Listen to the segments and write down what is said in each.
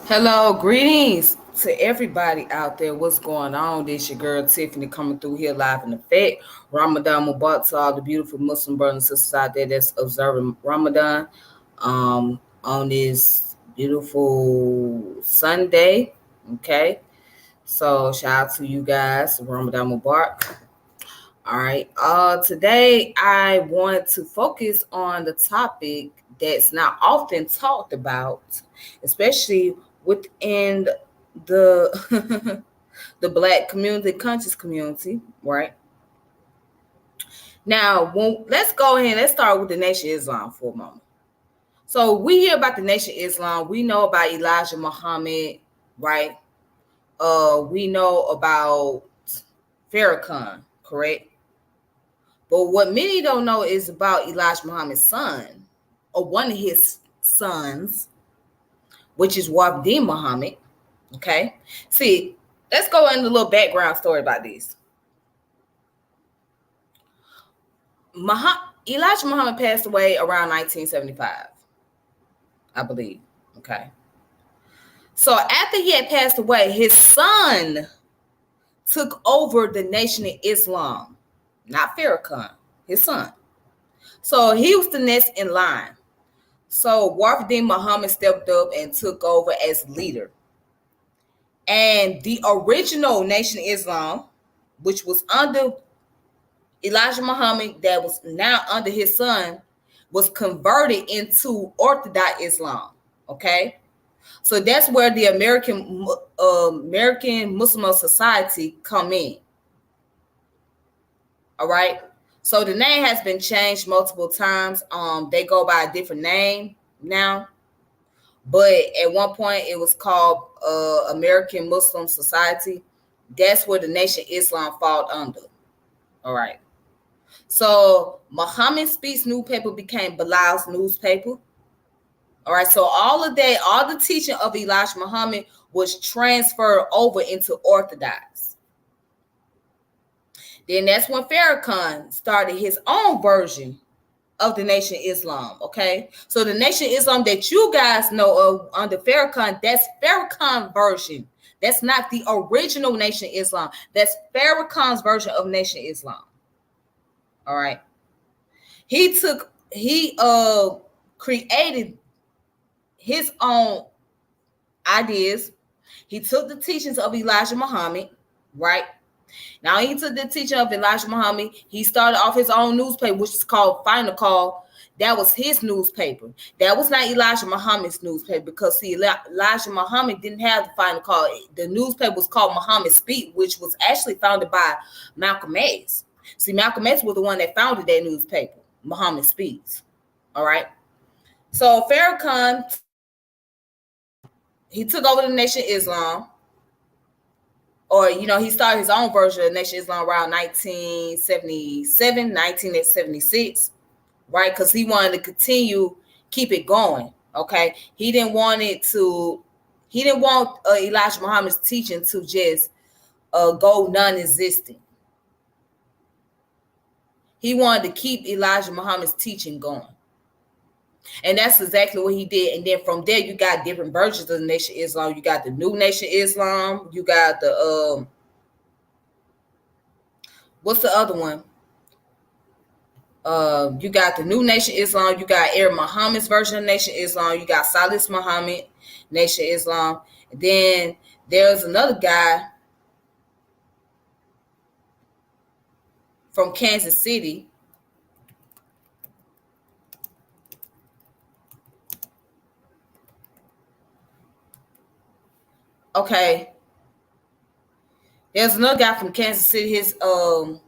Hello, greetings to everybody out there. What's going on? This your girl Tiffany coming through here live in effect. Ramadan Mubarak to all the beautiful Muslim brothers and sisters out there that's observing Ramadan on this beautiful Sunday. Okay. So shout out to you guys. Ramadan Mubarak. All right. Today I want to focus on the topic that's not often talked about, especially within the the Black community, conscious community, right? Now, let's go ahead. Let's start with the Nation of Islam for a moment. So we hear about the Nation of Islam. We know about Elijah Muhammad, right? We know about Farrakhan, correct? But what many don't know is about Elijah Muhammad's son, or one of his sons, which is Warith Deen Muhammad. Okay. See, let's go into a little background story about this. Elijah Muhammad passed away around 1975, I believe. Okay. So after he had passed away, his son took over the Nation of Islam, not Farrakhan, his son. So he was the next in line. So Warith Deen Muhammad stepped up and took over as leader. And the original Nation of Islam, which was under Elijah Muhammad, that was now under his son, was converted into Orthodox Islam. Okay, so that's where the American Muslim Society come in. All right. So the name has been changed multiple times. They go by a different name now, but at one point it was called American Muslim Society. That's where the Nation of Islam fall under. All right. So Muhammad Speaks newspaper became Bilal's newspaper. All right. So all of that, all the teaching of Elijah Muhammad was transferred over into Orthodox. Then that's when Farrakhan started his own version of the Nation of Islam. Okay. So the Nation of Islam that you guys know of under Farrakhan, that's Farrakhan's version. That's not the original Nation of Islam. That's Farrakhan's version of Nation of Islam. All right. He created his own ideas. He took the teachings of Elijah Muhammad, right? Now he took the teaching of Elijah Muhammad. He started off his own newspaper, which is called Final Call. That was his newspaper. That was not Elijah Muhammad's newspaper, because see, Elijah Muhammad didn't have the Final Call. The newspaper was called Muhammad Speak, which was actually founded by Malcolm X. See, Malcolm X was the one that founded that newspaper, Muhammad Speaks. All right. So Farrakhan, he took over the Nation of Islam. Or, he started his own version of Nation of Islam around 1977, 1976, right? Because he wanted to keep it going, okay? He didn't want Elijah Muhammad's teaching to just go non-existent. He wanted to keep Elijah Muhammad's teaching going. And that's exactly what he did. And then from there, you got different versions of the Nation of Islam. You got the new Nation of Islam. You got the what's the other one? You got the new Nation of Islam. You got Arab Muhammad's version of Nation of Islam. You got Salis Muhammad, Nation of Islam. And then there's another guy from Kansas City. Okay. There's another guy from Kansas City. His I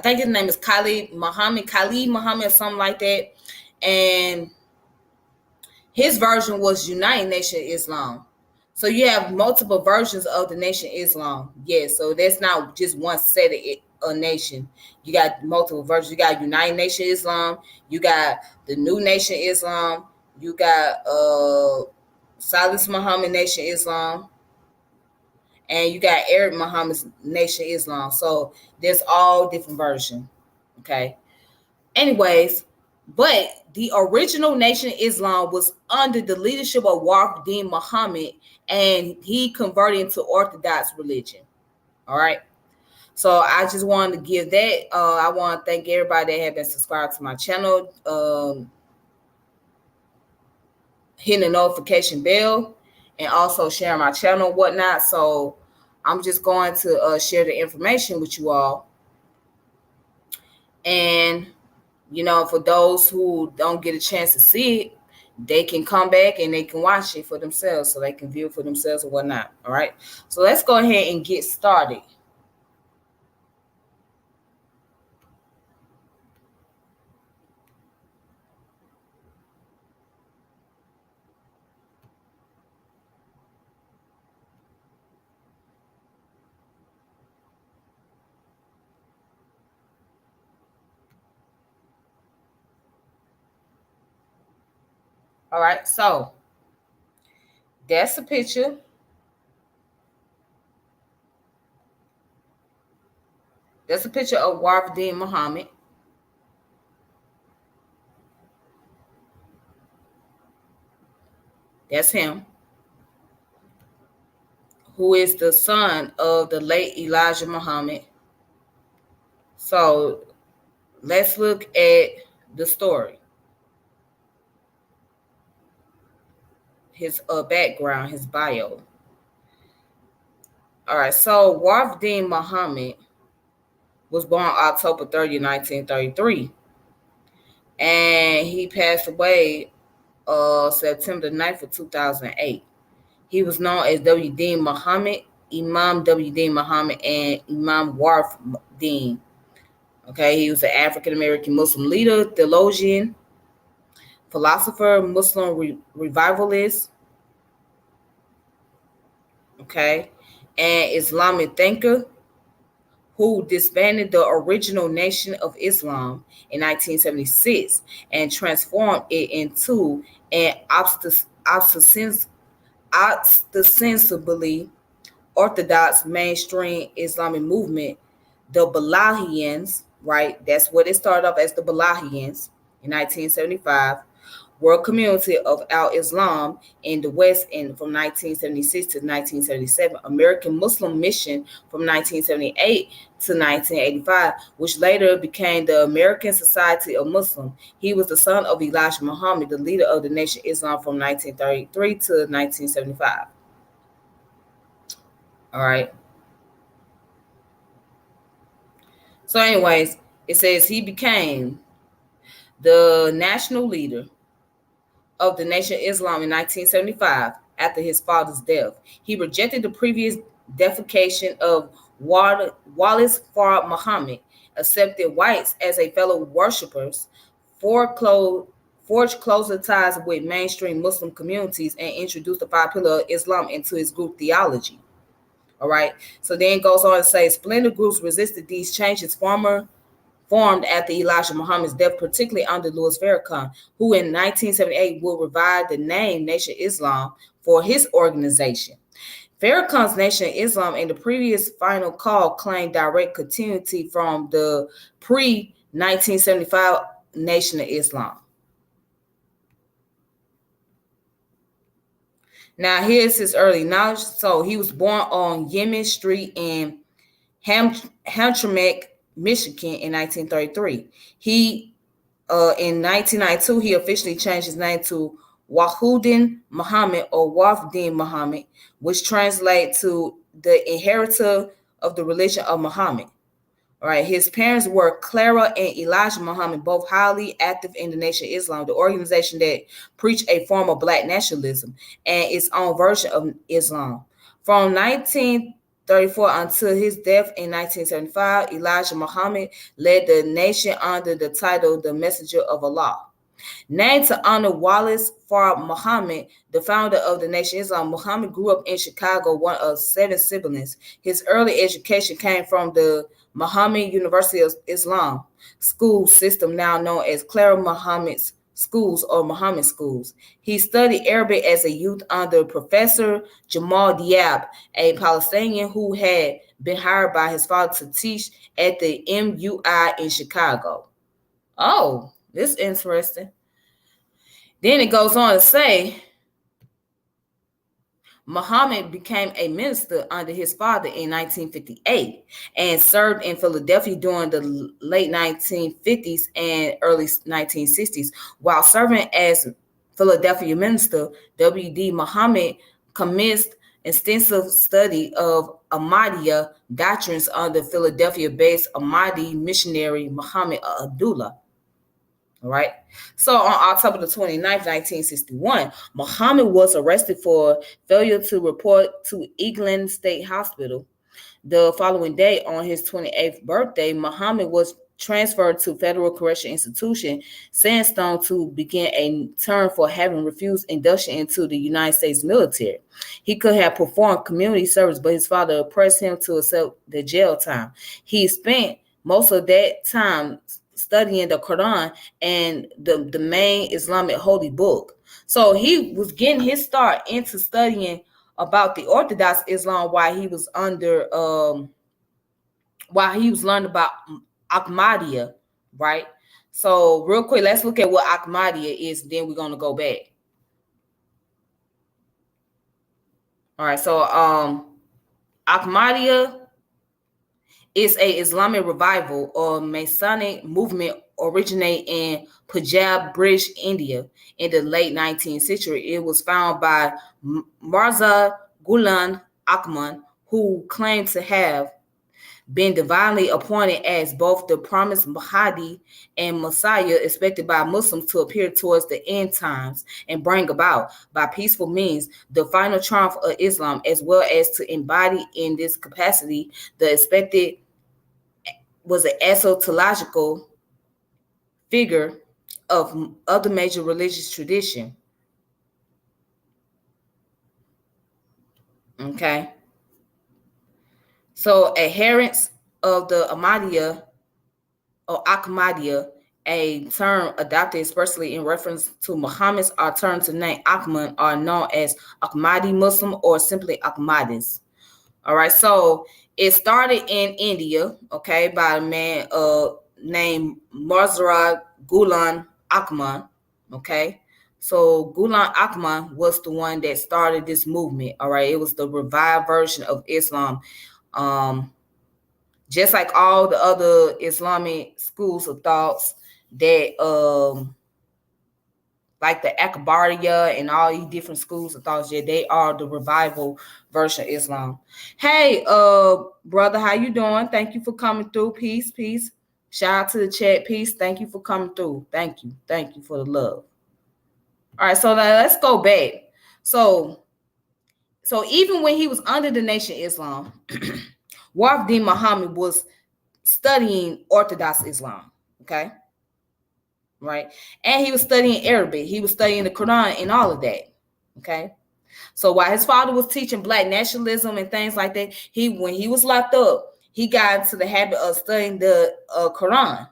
think his name is Khalid Muhammad, or something like that. And his version was United Nation of Islam. So you have multiple versions of the Nation of Islam. Yes, so that's not just one set of a nation. You got multiple versions. You got United Nation of Islam. You got the New Nation of Islam. You got Salis Muhammad Nation of Islam. And you got Arab Muhammad's Nation of Islam. So there's all different versions. Okay. Anyways, But the original Nation of Islam was under the leadership of Warith Deen Muhammad, and he converted into Orthodox religion. All right. So I just wanted to give that. I want to thank everybody that have been subscribed to my channel, hitting the notification bell, and also sharing my channel and whatnot. So I'm just going to share the information with you all. And, you know, for those who don't get a chance to see it, they can come back and they can watch it for themselves, so they can view it for themselves and whatnot. All right. So let's go ahead and get started. All right. So that's a picture. That's a picture of Warith Deen Muhammad. That's him, who is the son of the late Elijah Muhammad. So let's look at the story. His background, his bio. All right, so Warith Deen Muhammad was born October 30, 1933. And he passed away September 9th of 2008. He was known as W. Deen Muhammad, Imam W. Deen Muhammad, and Imam Warith Deen. Okay, he was an African-American Muslim leader, theologian, philosopher, Muslim revivalist, okay, and Islamic thinker who disbanded the original Nation of Islam in 1976 and transformed it into an ostensibly Orthodox mainstream Islamic movement, the Balahiyans, right? That's what it started off as, the Balahiyans, in 1975. World Community of Al-Islam in the West from 1976 to 1977, American Muslim Mission from 1978 to 1985, which later became the American Society of Muslims. He was the son of Elijah Muhammad, the leader of the Nation of Islam from 1933 to 1975. All right. So anyways, it says he became the national leader of the Nation of Islam in 1975 after his father's death. He rejected the previous deification of Warith Farah Muhammad, accepted whites as a fellow worshippers, forged closer ties with mainstream Muslim communities, and introduced the five pillars of Islam into his group theology. All right. So then it goes on to say splinter groups resisted these changes formed after Elijah Muhammad's death, particularly under Louis Farrakhan, who in 1978 would revive the name Nation of Islam for his organization. Farrakhan's Nation of Islam in the previous final call claimed direct continuity from the pre-1975 Nation of Islam. Now, here's his early knowledge. So he was born on Yemen Street in Hamtramck, Michigan in 1933. He, in 1992, he officially changed his name to Wahuddin Muhammad or Warith Deen Muhammad, which translates to the inheritor of the religion of Muhammad. All right, his parents were Clara and Elijah Muhammad, both highly active in the Nation of Islam, the organization that preached a form of black nationalism and its own version of Islam. From 1934 until his death in 1975, Elijah Muhammad led the nation under the title The Messenger of Allah. Named to honor Warith Farah Muhammad, the founder of the Nation of Islam, Muhammad grew up in Chicago, one of 7 siblings. His early education came from the Muhammad University of Islam school system, now known as Clara Muhammad's Schools or Muhammad Schools. He studied Arabic as a youth under Professor Jamal Diab, a Palestinian who had been hired by his father to teach at the MUI in Chicago. Oh, This is interesting. Then it goes on to say, Muhammad became a minister under his father in 1958 and served in Philadelphia during the late 1950s and early 1960s. While serving as Philadelphia minister, W.D. Muhammad commenced extensive study of Ahmadiyya doctrines under Philadelphia-based Ahmadi missionary Muhammad Abdullah. All right. So on October the 29th, 1961, Muhammad was arrested for failure to report to England State Hospital. The following day, on his 28th birthday, Muhammad was transferred to Federal Correction Institution, Sandstone, to begin a term for having refused induction into the United States military. He could have performed community service, but his father pressed him to accept the jail time. He spent most of that time studying the Quran and the main Islamic holy book. So he was getting his start into studying about the Orthodox Islam while he was learning about Ahmadiyya, right? So real quick, let's look at what Ahmadiyya is, then we're going to go back. All right, so Ahmadiyya is a Islamic revival or Masonic movement originated in Punjab, British India in the late 19th century. It was founded by Mirza Ghulam Ahmad, who claimed to have been divinely appointed as both the promised Mahdi and Messiah, expected by Muslims to appear towards the end times and bring about, by peaceful means, the final triumph of Islam, as well as to embody in this capacity the expected was an eschatological figure of other major religious tradition. Okay. So adherents of the Ahmadiyya or Ahmadiyya, a term adopted expressly in reference to Muhammad's alternative name Ahmad, are known as Ahmadi Muslim or simply Ahmadis. All right, so it started in India, okay, by a man named Mirza Ghulam Ahmad, okay. So Ghulam Ahmad was the one that started this movement, all right. It was the revived version of Islam. Just like all the other Islamic schools of thoughts that like the Ahmadiyya and all these different schools of thoughts, yeah, they are the revival version of Islam. Hey, brother, how you doing? Thank you for coming through. Peace, peace. Shout out to the chat. Peace. Thank you for coming through. Thank you. Thank you for the love. All right, so let's go back. So even when he was under the Nation of Islam, Warith Deen Muhammad was studying Orthodox Islam, okay? Right? And he was studying Arabic. He was studying the Quran and all of that, okay? So while his father was teaching black nationalism and things like that, when he was locked up, he got into the habit of studying the Quran.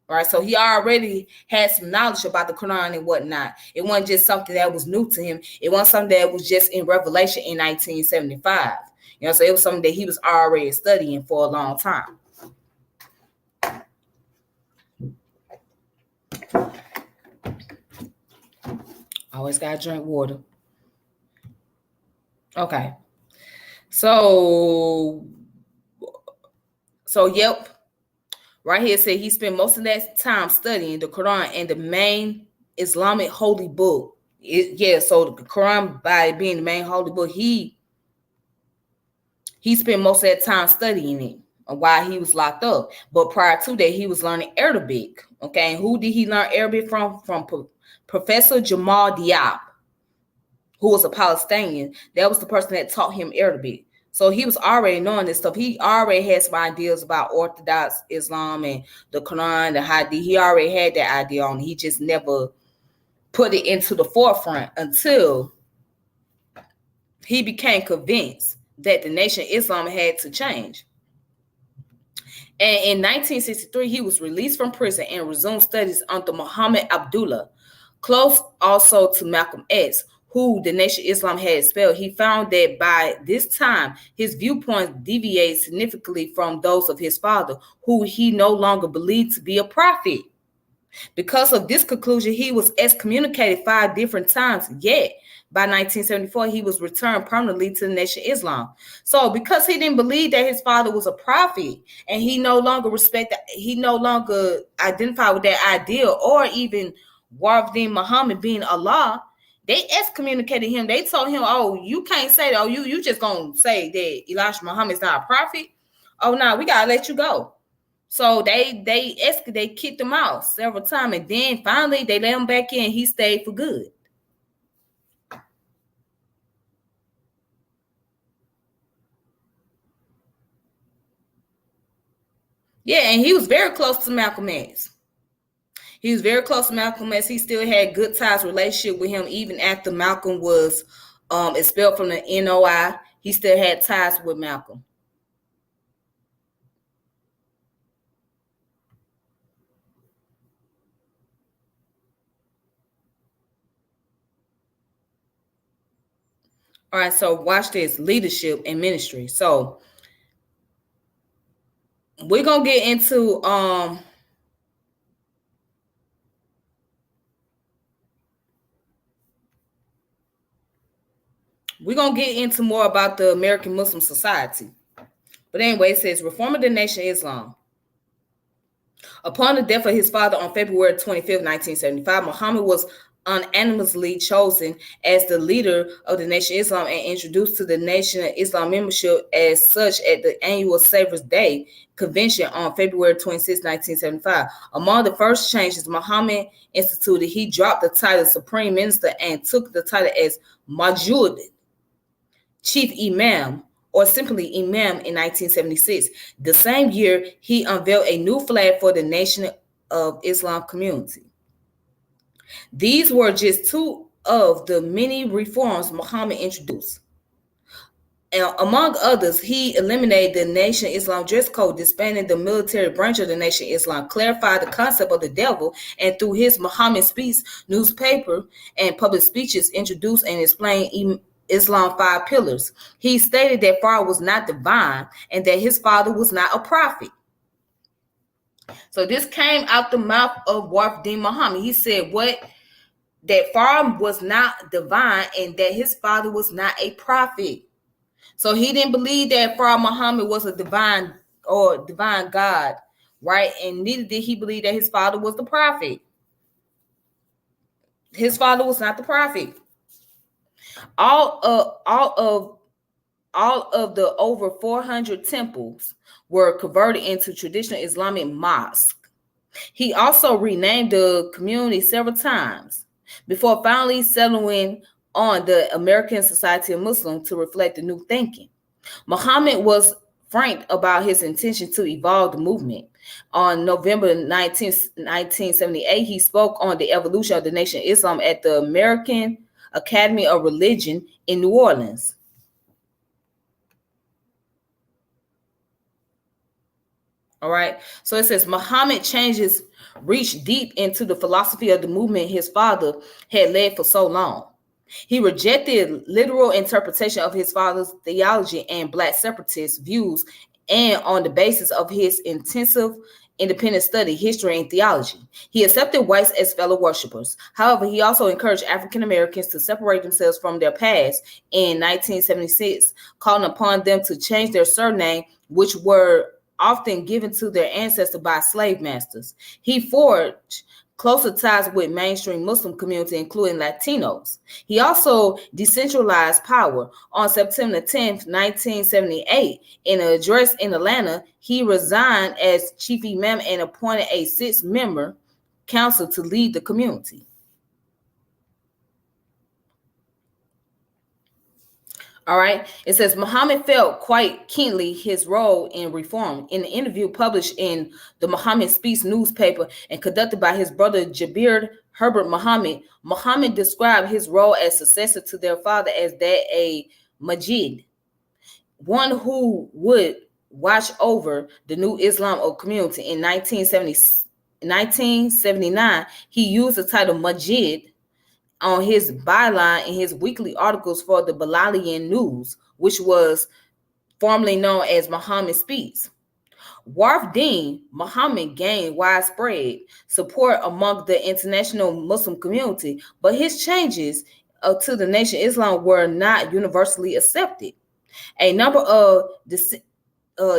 All right, so he already had some knowledge about the Quran and whatnot. It wasn't just something that was new to him. It wasn't something that was just in Revelation in 1975. You know, so it was something that he was already studying for a long time. Always gotta drink water. Okay. So yep. Right here it said he spent most of that time studying the Quran and the main Islamic holy book. So the Quran, by being the main holy book, he spent most of that time studying it while he was locked up. But prior to that, he was learning Arabic. Okay, and who did he learn Arabic from? From Professor Jamal Diab, who was a Palestinian. That was the person that taught him Arabic. So he was already knowing this stuff. He already had some ideas about Orthodox Islam and the Quran, the Hadith. He already had that idea on. He just never put it into the forefront until he became convinced that the Nation of Islam had to change. And in 1963, he was released from prison and resumed studies under Muhammad Abdullah, close also to Malcolm X, who the Nation of Islam had expelled. He found that by this time, his viewpoints deviated significantly from those of his father, who he no longer believed to be a prophet. Because of this conclusion, he was excommunicated 5 different times, yet by 1974, he was returned permanently to the Nation of Islam. So because he didn't believe that his father was a prophet, and he no longer identified with that idea, or even Warith Deen Muhammad being Allah, they excommunicated him. They told him, oh, you can't say that. Oh, you just going to say that Elijah Muhammad is not a prophet? Oh, no, we got to let you go. So they kicked him out several times, and then finally they let him back in. He stayed for good. Yeah, and he was very close to Malcolm X. He was very close to Malcolm X. He still had good ties, relationship with him, even after Malcolm was expelled from the NOI. He still had ties with Malcolm. All right, so watch this: leadership and ministry. So we're gonna get into more about the American Muslim Society. But anyway, it says, reforming the Nation of Islam. Upon the death of his father on February 25th, 1975, Muhammad was unanimously chosen as the leader of the Nation of Islam and introduced to the Nation of Islam membership as such at the annual Saviour's Day convention on February 26, 1975. Among the first changes Muhammad instituted, he dropped the title Supreme Minister and took the title as Majud, Chief Imam, or simply Imam, in 1976. The same year, he unveiled a new flag for the Nation of Islam community. These were just 2 of the many reforms Muhammad introduced. Among others, he eliminated the Nation of Islam dress code, disbanded the military branch of the Nation of Islam, clarified the concept of the devil, and through his Muhammad Speaks newspaper and public speeches, introduced and explained Islam 5 pillars. He stated that Farah was not divine and that his father was not a prophet. So this came out the mouth of Warith Deen Muhammad. He said that Farah was not divine and that his father was not a prophet. So he didn't believe that Farah Muhammad was a divine God, right? And neither did he believe that his father was the prophet. His father was not the prophet. All of the over 400 temples were converted into traditional Islamic mosques. He also renamed the community several times before finally settling on the American Society of Muslims to reflect the new thinking. Muhammad was frank about his intention to evolve the movement. On November 19th, 1978, he spoke on the evolution of the Nation of Islam at the American Academy of Religion in New Orleans. All right. So it says Muhammad changes reached deep into the philosophy of the movement his father had led for so long. He rejected literal interpretation of his father's theology and Black separatist views, and on the basis of his intensive independent study, history, and theology, he accepted whites as fellow worshipers. However, he also encouraged African Americans to separate themselves from their past. In 1976, calling upon them to change their surname, which were often given to their ancestors by slave masters. He forged closer ties with mainstream Muslim community, including Latinos. He also decentralized power. On September 10th, 1978, in an address in Atlanta, he resigned as chief imam and appointed a 6-member council to lead the community. All right. It says Muhammad felt quite keenly his role in reform. In an interview published in the Muhammad Speaks newspaper and conducted by his brother Jabir Herbert Muhammad, Muhammad described his role as successor to their father as that a Majid, one who would watch over the new Islam community. In 1979, he used the title Majid on his byline in his weekly articles for the Balalian News, which was formerly known as Muhammad Speaks. Warith Deen Muhammad gained widespread support among the international Muslim community, but his changes to the Nation of Islam were not universally accepted. A number of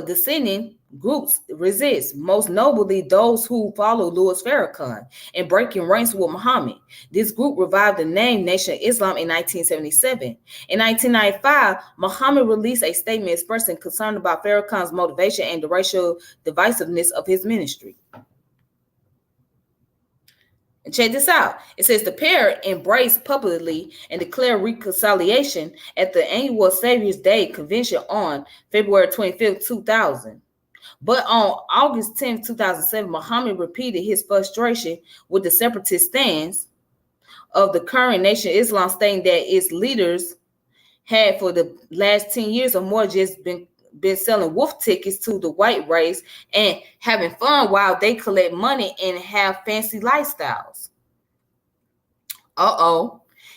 dissenting groups resist, most notably those who follow Louis Farrakhan and breaking ranks with Muhammad. This group revived the name Nation of Islam in 1977. In 1995, Muhammad released a statement expressing concern about Farrakhan's motivation and the racial divisiveness of his ministry. And check this out. It says the pair embraced publicly and declared reconciliation at the annual Savior's Day convention on February 25th, 2000. But on August 10th, 2007, Muhammad repeated his frustration with the separatist stance of the current Nation of Islam, stating that its leaders had for the last 10 years or more just been selling wolf tickets to the white race and having fun while they collect money and have fancy lifestyles.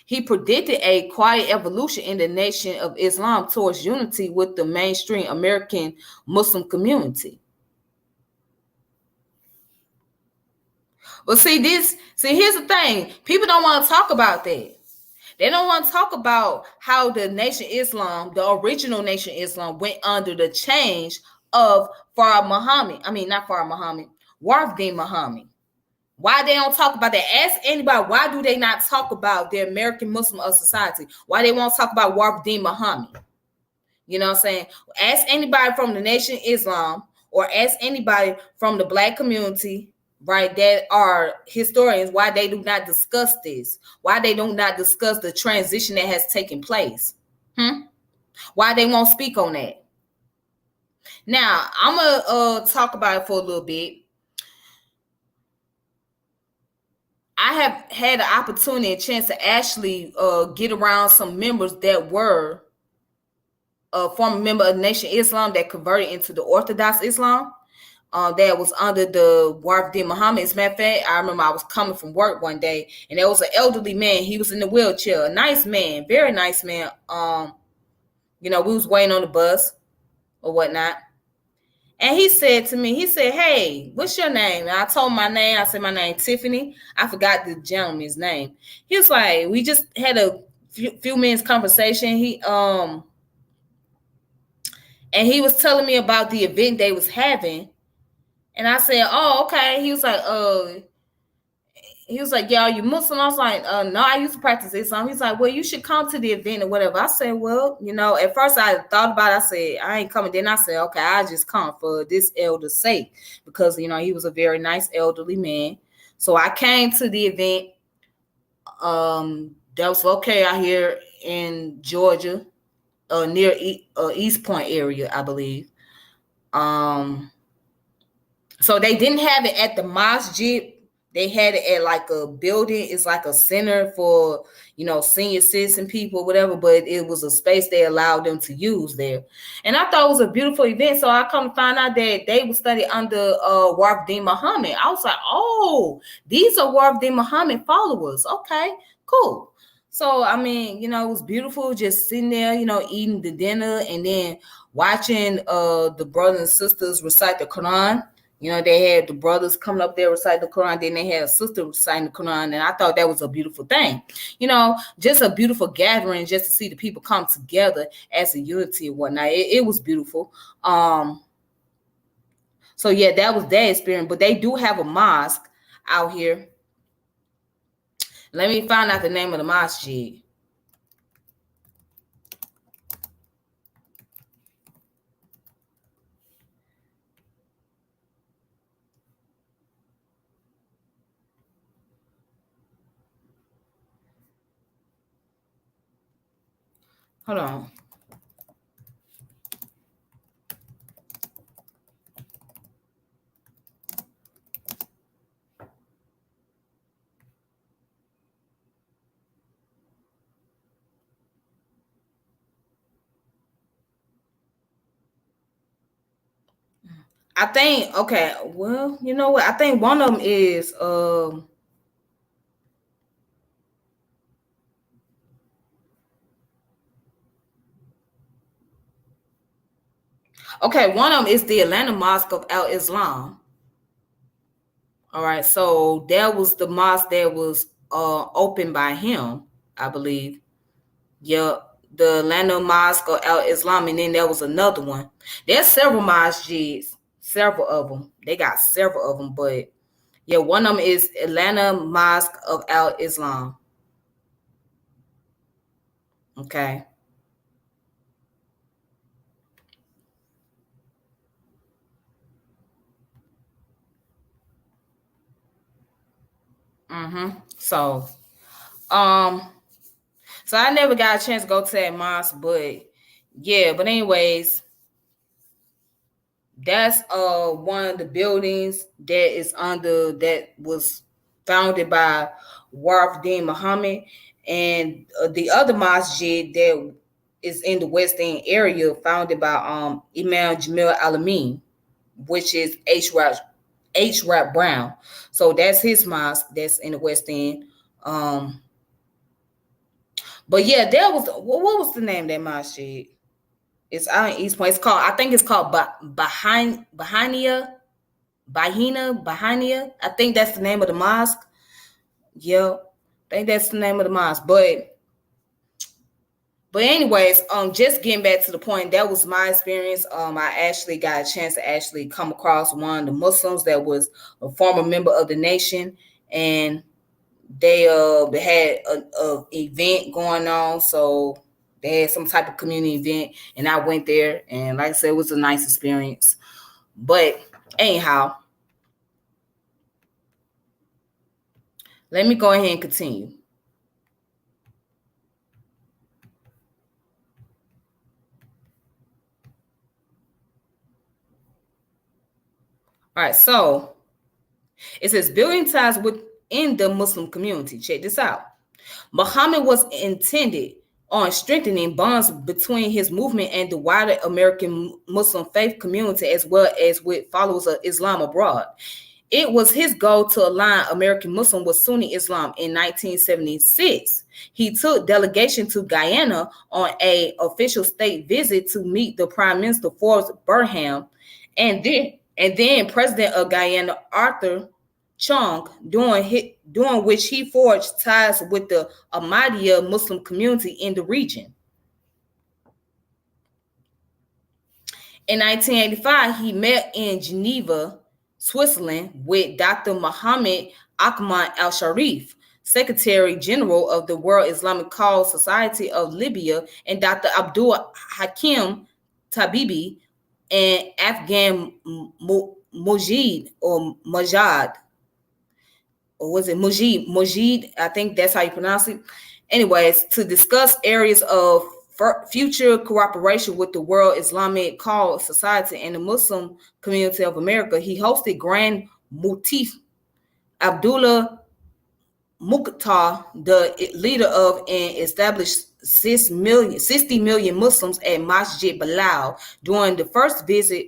He predicted a quiet evolution in the Nation of Islam towards unity with the mainstream American Muslim community. Well, here's the thing. People don't want to talk about that. They don't want to talk about how the Nation of Islam, the original Nation of Islam, went under the change of Farah Muhammad. I mean, not Farah Muhammad, Warith Deen Muhammad. Why they don't talk about that? Ask anybody, why do they not talk about the American Muslim of society? Why they won't talk about Warith Deen Muhammad? You know what I'm saying? Ask anybody from the Nation of Islam or ask anybody from the Black community, right, that are historians, why they do not discuss this, why they do not discuss the transition that has taken place, why they won't speak on that. Now, I'm going to talk about it for a little bit. I have had an opportunity and chance to actually get around some members that were a former member of the Nation of Islam that converted into the Orthodox Islam. That was under the Warith Deen Muhammad. As a matter of fact, I remember I was coming from work one day, and there was an elderly man. He was in the wheelchair. A nice man, very nice man. We was waiting on the bus or whatnot. And he said to me, hey, what's your name? And I told him my name. I said, my name Tiffany. I forgot the gentleman's name. He was like, we just had a few minutes conversation. And he was telling me about the event they was having. And I said, oh, okay. He was like, yeah, are you Muslim? I was like, no, I used to practice Islam. He's like, well, you should come to the event or whatever. I said, well, at first I thought about it. I said, I ain't coming. Then I said, okay, I just come for this elder's sake because, he was a very nice elderly man. So I came to the event. That was located out here in Georgia, near East Point area, I believe. So they didn't have it at the Mosque. They had it at like a building. It's like a center for, senior citizen people, whatever, but it was a space they allowed them to use there. And I thought it was a beautiful event. So I come to find out that they were studying under Warith Deen Muhammad. I was like, oh, these are Warith Deen Muhammad followers. Okay, cool. So, it was beautiful just sitting there, eating the dinner and then watching the brothers and sisters recite the Quran. They had the brothers coming up there reciting the Quran. Then they had a sister reciting the Quran. And I thought that was a beautiful thing. Just a beautiful gathering just to see the people come together as a unity and whatnot. It was beautiful. So, yeah, that was their experience. But they do have a mosque out here. Let me find out the name of the mosque. Hold on. I think, okay, well, you know what? I think one of them is Okay, one of them is the Atlanta Mosque of Al Islam. All right, so that was the mosque that was opened by him, I believe. Yep, the Atlanta Mosque of Al Islam, and then there was another one. There's several masjids, several of them. They got several of them, but yeah, one of them is Atlanta Mosque of Al Islam. Okay. So, um, so I never got a chance to go to that mosque, but yeah, but anyways, that's one of the buildings that is under that was founded by Warith Deen Muhammad, and the other masjid that is in the West End area founded by Imam Jamil Alamin, which is H. Rap Brown. So that's his mosque that's in the West End. But yeah, there was what was the name of that masjid? It's out in East Point. It's called, I think it's called Bahania. I think that's the name of the mosque. Yep. I think that's the name of the mosque. But anyways, just getting back to the point, that was my experience. I actually got a chance to actually come across one of the Muslims that was a former member of the nation, and they had a event going on, so they had some type of community event, and I went there, and like I said, it was a nice experience. But anyhow, let me go ahead and continue. All right, so it says building ties within the Muslim community. Check this out. Muhammad was intended on strengthening bonds between his movement and the wider American Muslim faith community, as well as with followers of Islam abroad. It was his goal to align American Muslim with Sunni Islam. In 1976, he took delegation to Guyana on an official state visit to meet the Prime Minister Forbes Burham, and then President of Guyana Arthur Chung, during which he forged ties with the Ahmadiyya Muslim community in the region. In 1985, he met in Geneva, Switzerland, with Dr. Mohammed Ahmad al-Sharif, Secretary General of the World Islamic Cause Society of Libya, and Dr. Abdul Hakim Tabibi, and Afghan Mujid, or Majad, or was it Mujid? I think that's how you pronounce it. Anyways, to discuss areas of future cooperation with the World Islamic Cause Society and the Muslim Community of America, he hosted Grand Mufti Abdullah Mukhtar, the leader of and established 60 million Muslims at Masjid Bilal during the first visit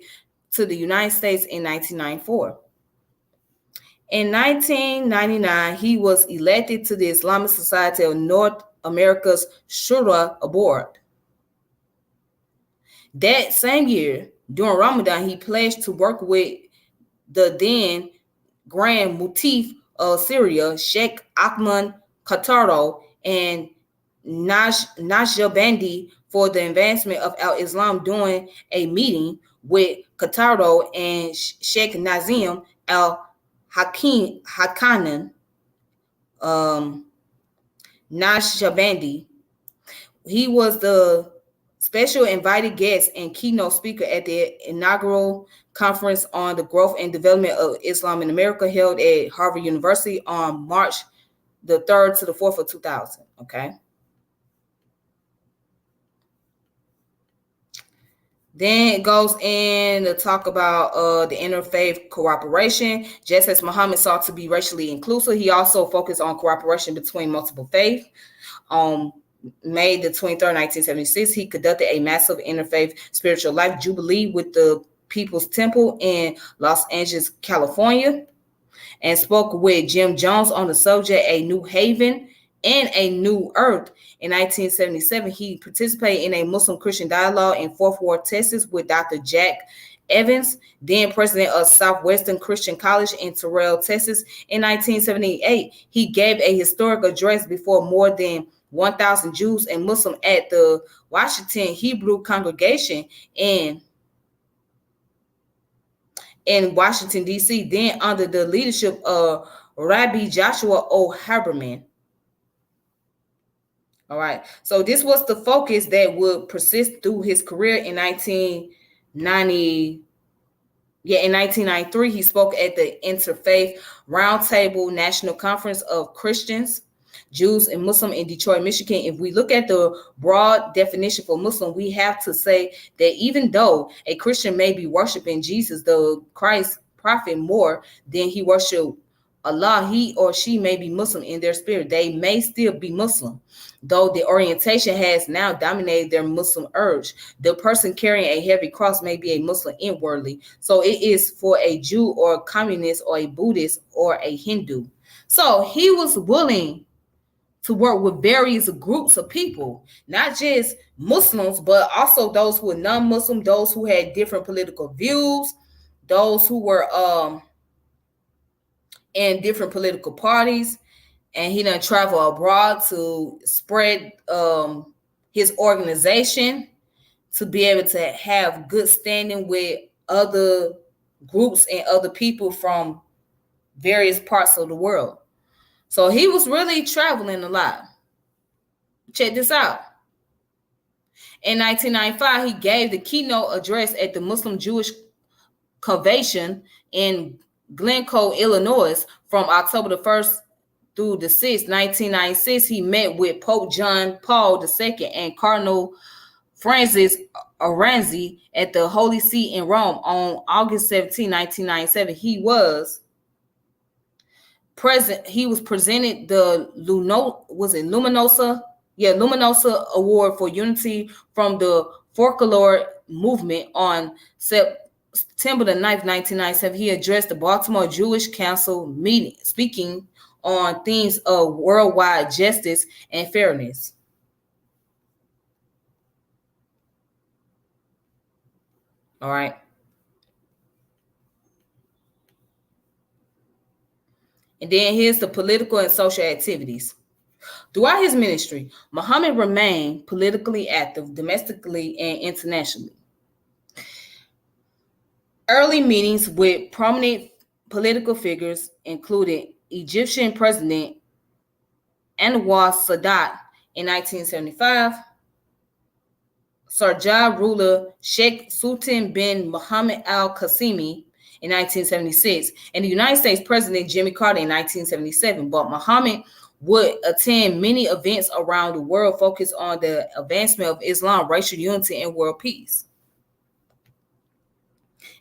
to the United States in 1994. In 1999, he was elected to the Islamic Society of North America's Shura Board. That same year, during Ramadan, he pledged to work with the then Grand Mufti of Syria, Sheikh Ahmad Qattaro, and Naqshbandi for the advancement of al-Islam during a meeting with Qattaro and Sheikh Nazim al-Hakanan, Naqshbandi. He was the special invited guest and keynote speaker at the inaugural conference on the growth and development of Islam in America, held at Harvard University on March the 3rd to the 4th of 2000. Okay. Then it goes in to talk about the interfaith cooperation. Just as Muhammad sought to be racially inclusive, he also focused on cooperation between multiple faiths. May the 23rd, 1976, he conducted a massive interfaith spiritual life jubilee with the People's Temple in Los Angeles, California, and spoke with Jim Jones on the subject, A New Haven, and A New Earth. In 1977, he participated in a Muslim-Christian dialogue in Fort Worth, Texas, with Dr. Jack Evans, then president of Southwestern Christian College in Terrell, Texas. In 1978, he gave a historic address before more than 1,000 Jews and Muslims at the Washington Hebrew Congregation in Washington, D.C., then under the leadership of Rabbi Joshua O. Haberman. All right. So this was the focus that would persist through his career. In 1993, he spoke at the Interfaith Roundtable National Conference of Christians, Jews, and Muslim in Detroit, Michigan. If we look at the broad definition for Muslim, we have to say that even though a Christian may be worshiping Jesus, the Christ prophet, more than he worshiped Allah, he or she may be Muslim in their spirit. They may still be Muslim, though the orientation has now dominated their Muslim urge. The person carrying a heavy cross may be a Muslim inwardly. So it is for a Jew or a communist or a Buddhist or a Hindu. So he was willing to work with various groups of people, not just Muslims, but also those who were non-Muslim, those who had different political views, those who were in different political parties. And he done travel abroad to spread his organization, to be able to have good standing with other groups and other people from various parts of the world. So he was really traveling a lot. Check this out. In 1995, he gave the keynote address at the Muslim Jewish Convention in Glencoe, Illinois, from October the 1st through the 6th, 1996. He met with Pope John Paul II and Cardinal Francis Aranzi at the Holy See in Rome on August 17, 1997. He was presented the Luminosa Award for Unity from the Folklore Movement on September the 9th, 1997. He addressed the Baltimore Jewish Council meeting, speaking on themes of worldwide justice and fairness. All right. And then here's the political and social activities. Throughout his ministry, Muhammad remained politically active domestically and internationally. Early meetings with prominent political figures included Egyptian President Anwar Sadat in 1975, Sharjah ruler Sheikh Sultan bin Muhammad al-Qasimi in 1976, and the United States President Jimmy Carter in 1977. But Muhammad would attend many events around the world focused on the advancement of Islam, racial unity, and world peace.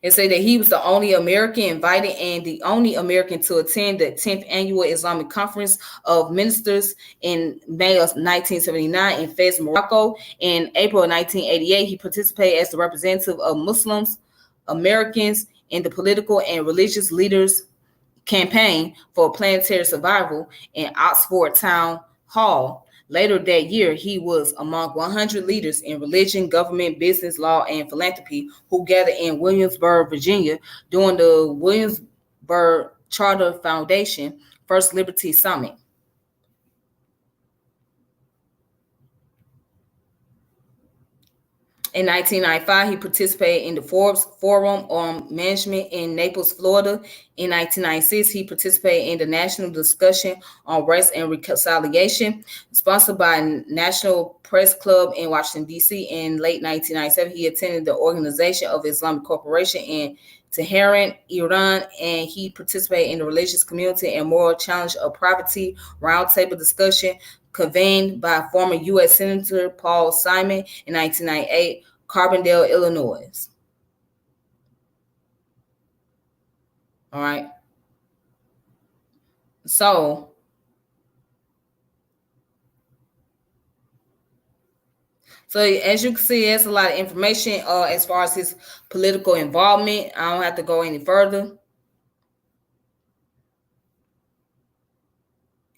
And say that he was the only American invited and the only American to attend the 10th Annual Islamic Conference of Ministers in May of 1979 in Fez, Morocco. In April of 1988, he participated as the representative of Muslims, Americans in the political and religious leaders campaign for planetary survival in Oxford Town Hall. Later that year, he was among 100 leaders in religion, government, business, law, and philanthropy who gathered in Williamsburg, Virginia during the Williamsburg Charter Foundation First Liberty Summit. In 1995, he participated in the Forbes Forum on Management in Naples, Florida. In 1996, he participated in the National Discussion on Race and Reconciliation, sponsored by National Press Club in Washington, D.C. In late 1997, he attended the Organization of Islamic Cooperation in Tehran, Iran, and he participated in the Religious Community and Moral Challenge of Poverty Roundtable discussion convened by former U.S. Senator Paul Simon in 1998, Carbondale, Illinois. All right. So as you can see, there's a lot of information as far as his political involvement. I don't have to go any further.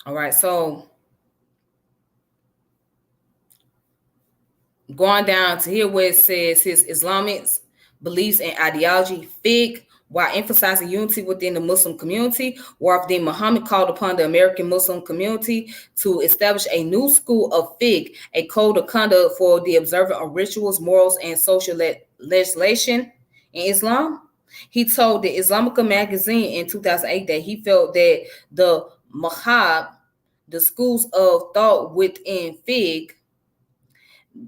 All right. So Going down to here where it says his Islamic beliefs and ideology, fiqh, while emphasizing unity within the Muslim community, Warith Deen Muhammad called upon the American Muslim community to establish a new school of fiqh, a code of conduct for the observance of rituals, morals, and social legislation in Islam. He told the Islamica magazine in 2008 that he felt that the Mahab, the schools of thought within fiqh,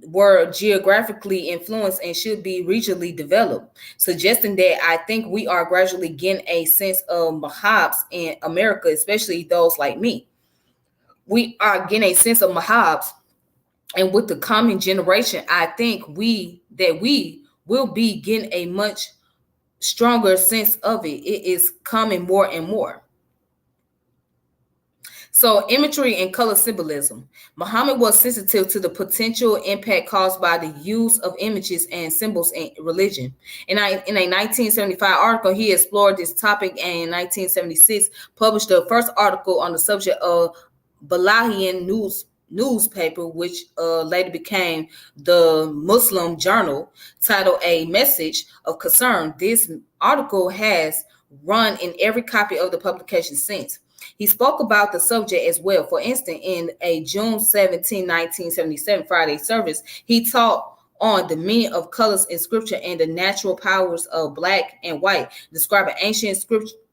were geographically influenced and should be regionally developed, suggesting that I think we are gradually getting a sense of mahabs in America, especially those like me. We are getting a sense of mahabs, and with the coming generation, I think we will be getting a much stronger sense of it. It is coming more and more. So, imagery and color symbolism. Muhammad was sensitive to the potential impact caused by the use of images and symbols in religion. In a 1975 article, he explored this topic, and in 1976 published the first article on the subject of Balahian newspaper, which later became the Muslim Journal, titled A Message of Concern. This article has run in every copy of the publication since. He spoke about the subject as well. For instance, in a June 17, 1977 Friday service, he taught on the meaning of colors in scripture and the natural powers of black and white, describing ancient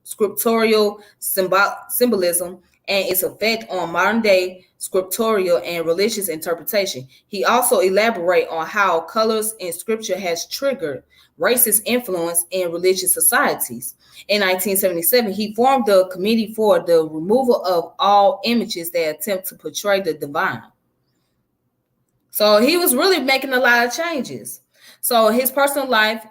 scriptorial symbolism and its effect on modern day scriptorial and religious interpretation. He also elaborated on how colors in scripture has triggered racist influence in religious societies. In 1977, he formed the Committee for the Removal of All Images that attempt to portray the divine. So he was really making a lot of changes. So his personal life,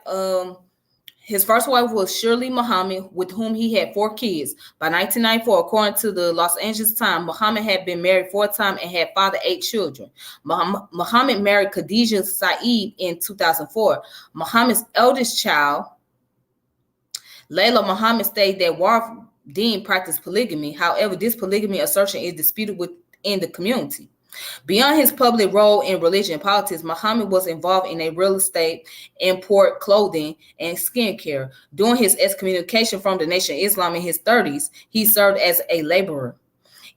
his first wife was Shirley Muhammad, with whom he had 4 kids. By 1994, according to the Los Angeles Times, Muhammad had been married 4 times and had fathered 8 children. Muhammad married Khadija Saeed in 2004. Muhammad's eldest child, Layla Muhammad, stated that Warith Deen practiced polygamy. However, this polygamy assertion is disputed within the community. Beyond his public role in religion and politics, Muhammad was involved in a real estate, import, clothing, and skincare. During his excommunication from the Nation of Islam in his 30s, he served as a laborer.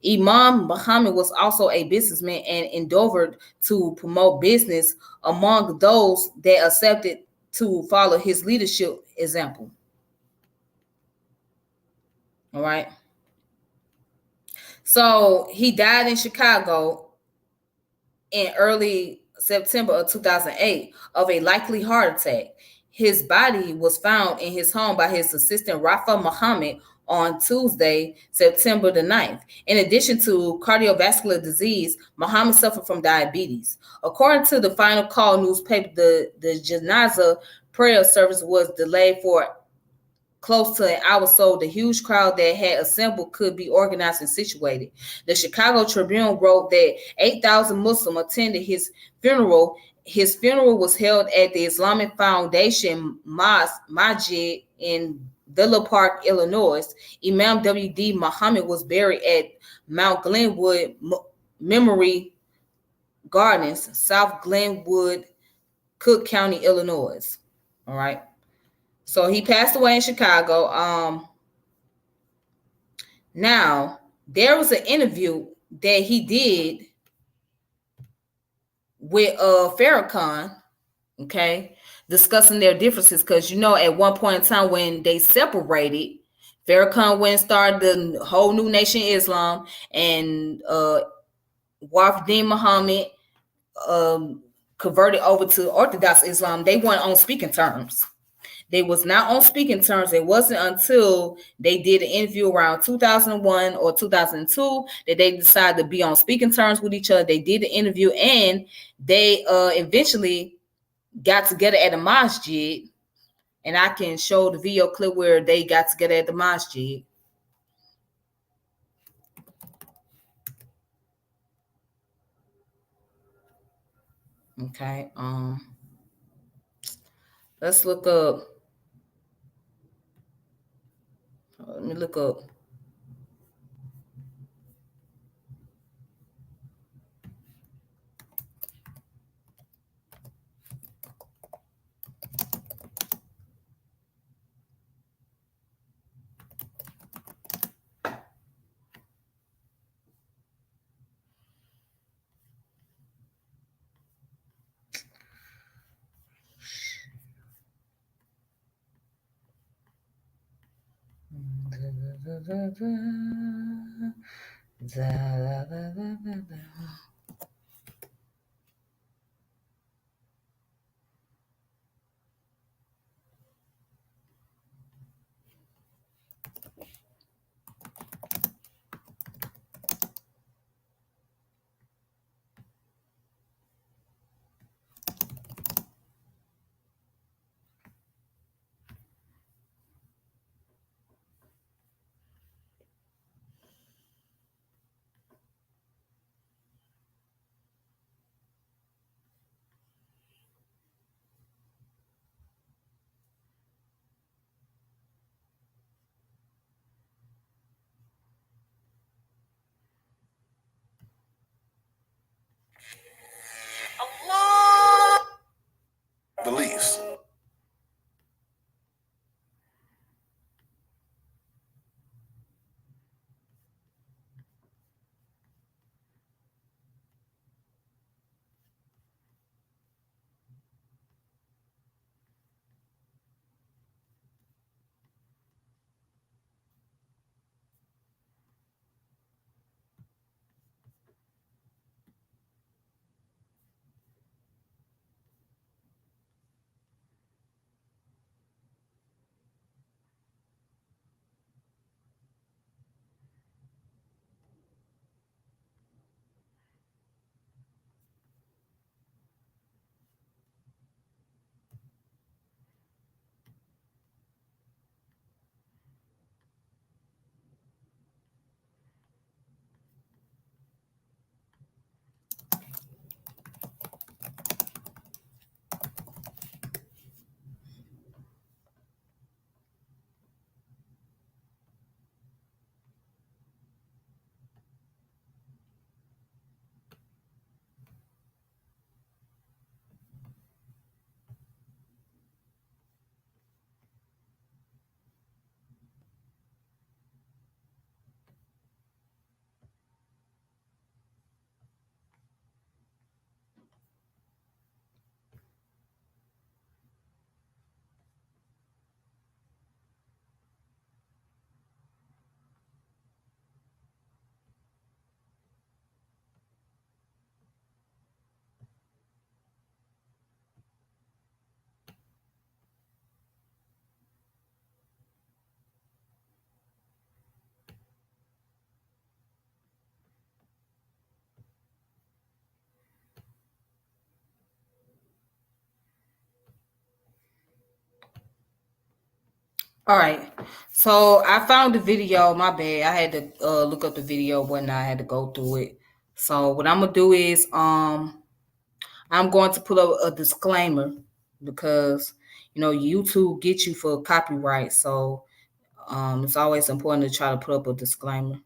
Imam Muhammad was also a businessman and endeavored to promote business among those that accepted to follow his leadership example. All right. So he died in Chicago in early September of 2008 of a likely heart attack. His body was found in his home by his assistant Rafa Muhammad on Tuesday, September the 9th. In addition to cardiovascular disease, Muhammad suffered from diabetes. According to the Final Call newspaper, the Janazah prayer service was delayed for close to an hour so the huge crowd that had assembled could be organized and situated. The Chicago Tribune wrote that 8,000 Muslims attended his funeral. His funeral was held at the Islamic Foundation Mosque Masjid in Villa Park, Illinois. Imam W.D. Muhammad was buried at Mount Glenwood Memory Gardens, South Glenwood, Cook County, Illinois. All right. So he passed away in Chicago. Now, there was an interview that he did with Farah, okay, discussing their differences. Because, at one point in time when they separated, Farah went and started the whole new Nation of Islam, and Warith Deen Muhammad converted over to Orthodox Islam. They weren't on speaking terms. They was not on speaking terms. It wasn't until they did an interview around 2001 or 2002 that they decided to be on speaking terms with each other. They did the interview, and they eventually got together at a masjid. And I can show the video clip where they got together at the masjid. Okay. Let's look up. Let me look up. Beliefs. All right. So I found the video. My bad. I had to look up the video when I had to go through it. So what I'm gonna do is I'm going to put up a disclaimer because YouTube gets you for copyright. So it's always important to try to put up a disclaimer.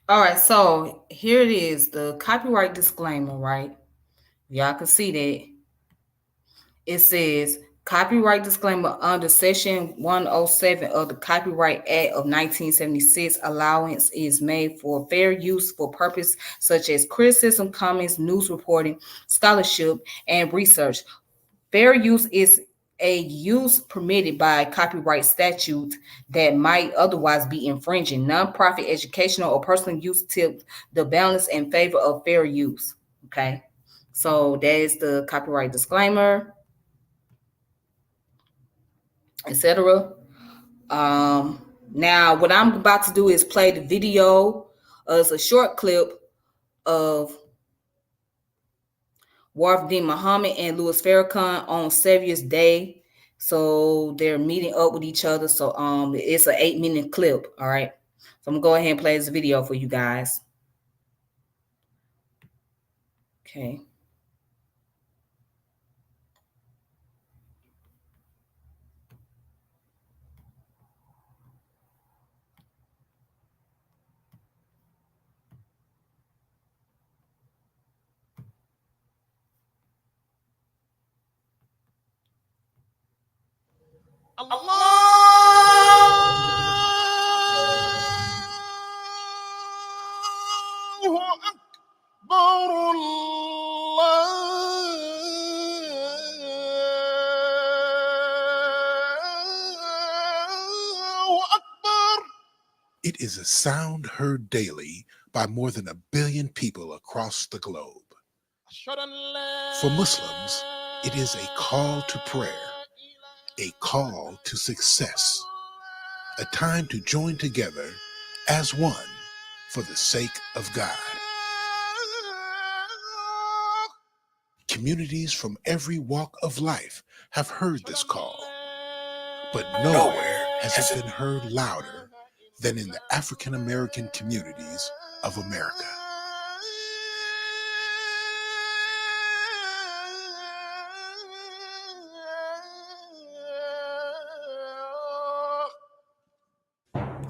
All right, so here it is, the copyright disclaimer, right? Y'all can see that. It says copyright disclaimer under section 107 of the Copyright Act of 1976. Allowance is made for fair use for purpose such as criticism, comments, news reporting, scholarship, and research. Fair use is a use permitted by copyright statute that might otherwise be infringing. Nonprofit, educational, or personal use tip the balance in favor of fair use. Okay, so that is the copyright disclaimer, etc. Now, what I'm about to do is play the video. It's a short clip of Warith Deen Muhammad and Louis Farrakhan on Savior's Day. So they're meeting up with each other. So it's an 8-minute clip. All right. So I'm gonna go ahead and play this video for you guys. Okay. It is a sound heard daily by more than 1 billion people across the globe. For Muslims, it is a call to prayer, a call to success, a time to join together as one for the sake of God. Communities from every walk of life have heard this call, but nowhere has it been heard louder than in the African American communities of America.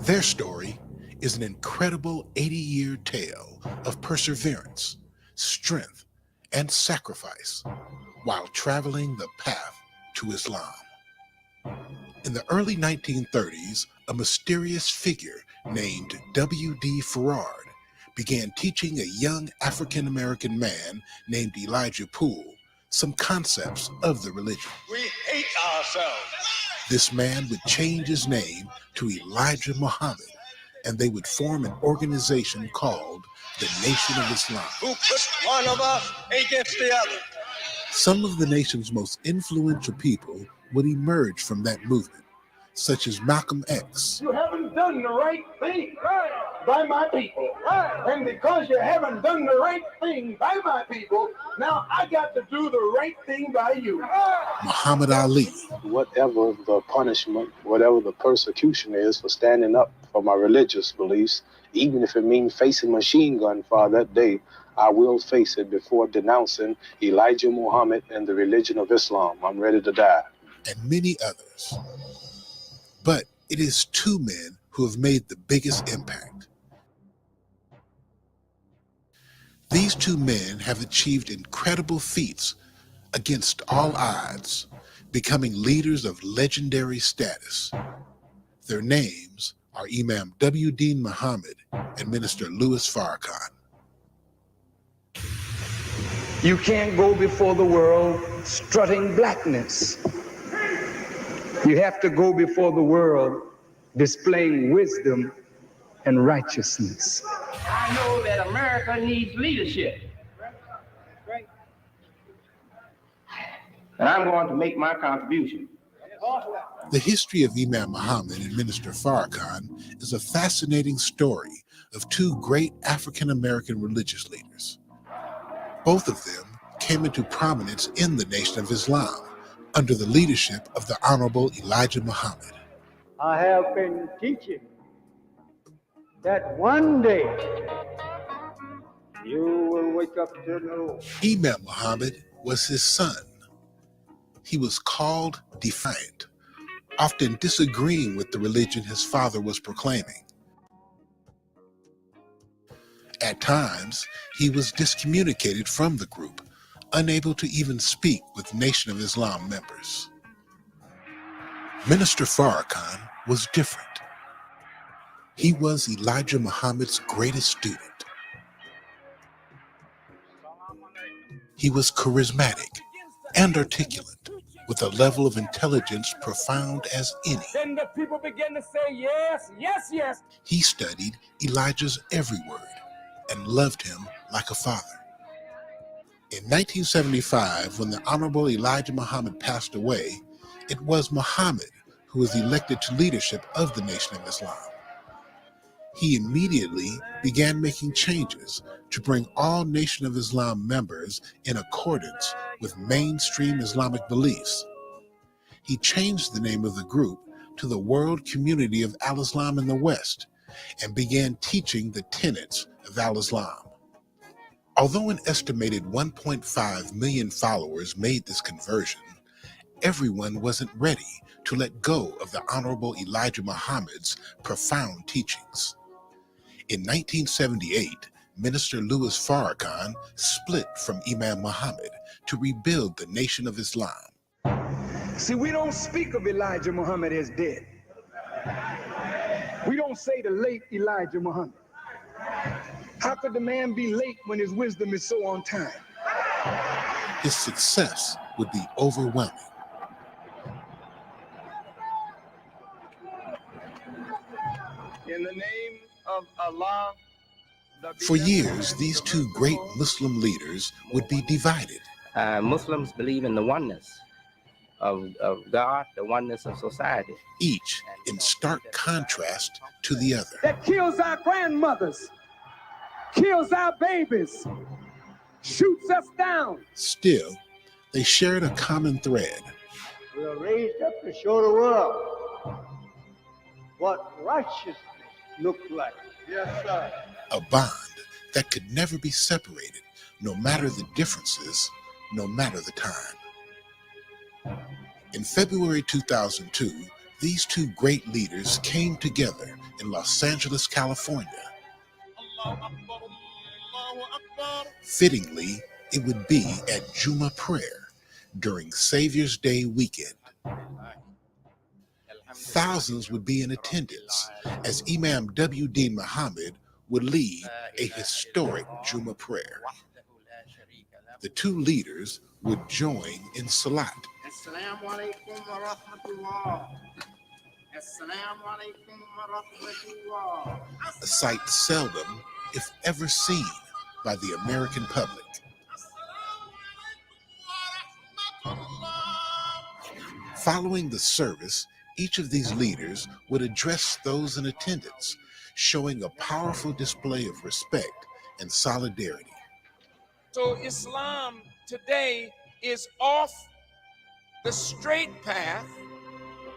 Their story is an incredible 80-year tale of perseverance, strength, and sacrifice while traveling the path to Islam. In the early 1930s, a mysterious figure named W.D. Farah began teaching a young African-American man named Elijah Poole some concepts of the religion. We hate ourselves. This man would change his name to Elijah Muhammad, and they would form an organization called the Nation of Islam. Who put one of us against the other? Some of the nation's most influential people would emerge from that movement, such as Malcolm X. You haven't done the right thing by my people. And because you haven't done the right thing by my people, now I got to do the right thing by you. Muhammad Ali. Whatever the punishment, whatever the persecution is for standing up for my religious beliefs, even if it means facing machine gun fire that day, I will face it before denouncing Elijah Muhammad and the religion of Islam. I'm ready to die. And many others. But it is 2 men who have made the biggest impact. These 2 men have achieved incredible feats against all odds, becoming leaders of legendary status. Their names are Imam W. Deen Muhammad and Minister Louis Farrakhan. You can't go before the world strutting blackness. You have to go before the world displaying wisdom and righteousness. I know that America needs leadership. And I'm going to make my contribution. The history of Imam Muhammad and Minister Farrakhan is a fascinating story of 2 great African-American religious leaders. Both of them came into prominence in the Nation of Islam under the leadership of the Honorable Elijah Muhammad. I have been teaching that one day you will wake up to know. Imam Muhammad was his son. He was called defiant, often disagreeing with the religion his father was proclaiming. At times, he was discommunicated from the group, unable to even speak with Nation of Islam members. Minister Farrakhan was different. He was Elijah Muhammad's greatest student. He was charismatic and articulate, with a level of intelligence profound as any. Then the people begin to say, yes, yes, yes. He studied Elijah's every word and loved him like a father. In 1975, when the Honorable Elijah Muhammad passed away, it was Muhammad who was elected to leadership of the Nation of Islam. He immediately began making changes to bring all Nation of Islam members in accordance with mainstream Islamic beliefs. He changed the name of the group to the World Community of Al-Islam in the West and began teaching the tenets of Al-Islam. Although an estimated 1.5 million followers made this conversion, everyone wasn't ready to let go of the Honorable Elijah Muhammad's profound teachings. In 1978, Minister Louis Farrakhan split from Imam Muhammad to rebuild the Nation of Islam. See, we don't speak of Elijah Muhammad as dead. We don't say the late Elijah Muhammad. How could the man be late when his wisdom is so on time? His success would be overwhelming. In the name of Allah. For years, these two great Muslim leaders would be divided. Muslims believe in the oneness of God, the oneness of society. Each in stark contrast to the other. That kills our grandmothers, kills our babies, shoots us down. Still, they shared a common thread. We are raised up to show the world what righteousness looked like. Yes, sir. A bond that could never be separated, no matter the differences, no matter the time. In February 2002, these two great leaders came together in Los Angeles, California. Fittingly, it would be at Juma prayer during Savior's Day weekend. Thousands would be in attendance as Imam W. Deen Muhammad would lead a historic Juma prayer. The two leaders would join in Salat, Assalamu alaikum wa rahmatullah. Assalamu alaikum wa rahmatullah. a sight seldom, if ever seen, by the American public. Following the service, each of these leaders would address those in attendance, showing a powerful display of respect and solidarity. So Islam today is off the straight path,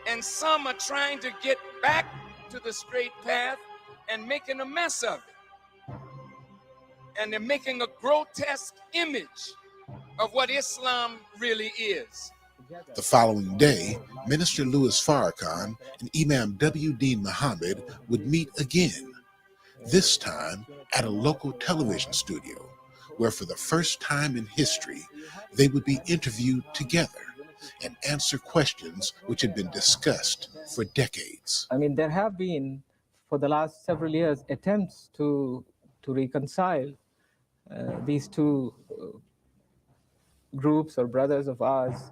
and some are trying to get back to the straight path and making a mess of it. And they're making a grotesque image of what Islam really is. The following day, Minister Louis Farrakhan and Imam W. Deen Muhammad would meet again, this time at a local television studio, where for the first time in history, they would be interviewed together and answer questions which had been discussed for decades. I mean, there have been, for the last several years, attempts to reconcile these two groups or brothers of ours.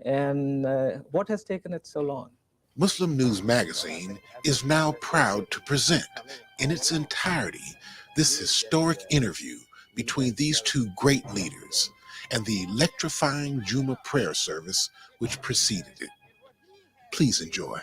And what has taken it so long? Muslim News Magazine is now proud to present in its entirety this historic interview between these two great leaders and the electrifying Juma prayer service which preceded it. Please enjoy.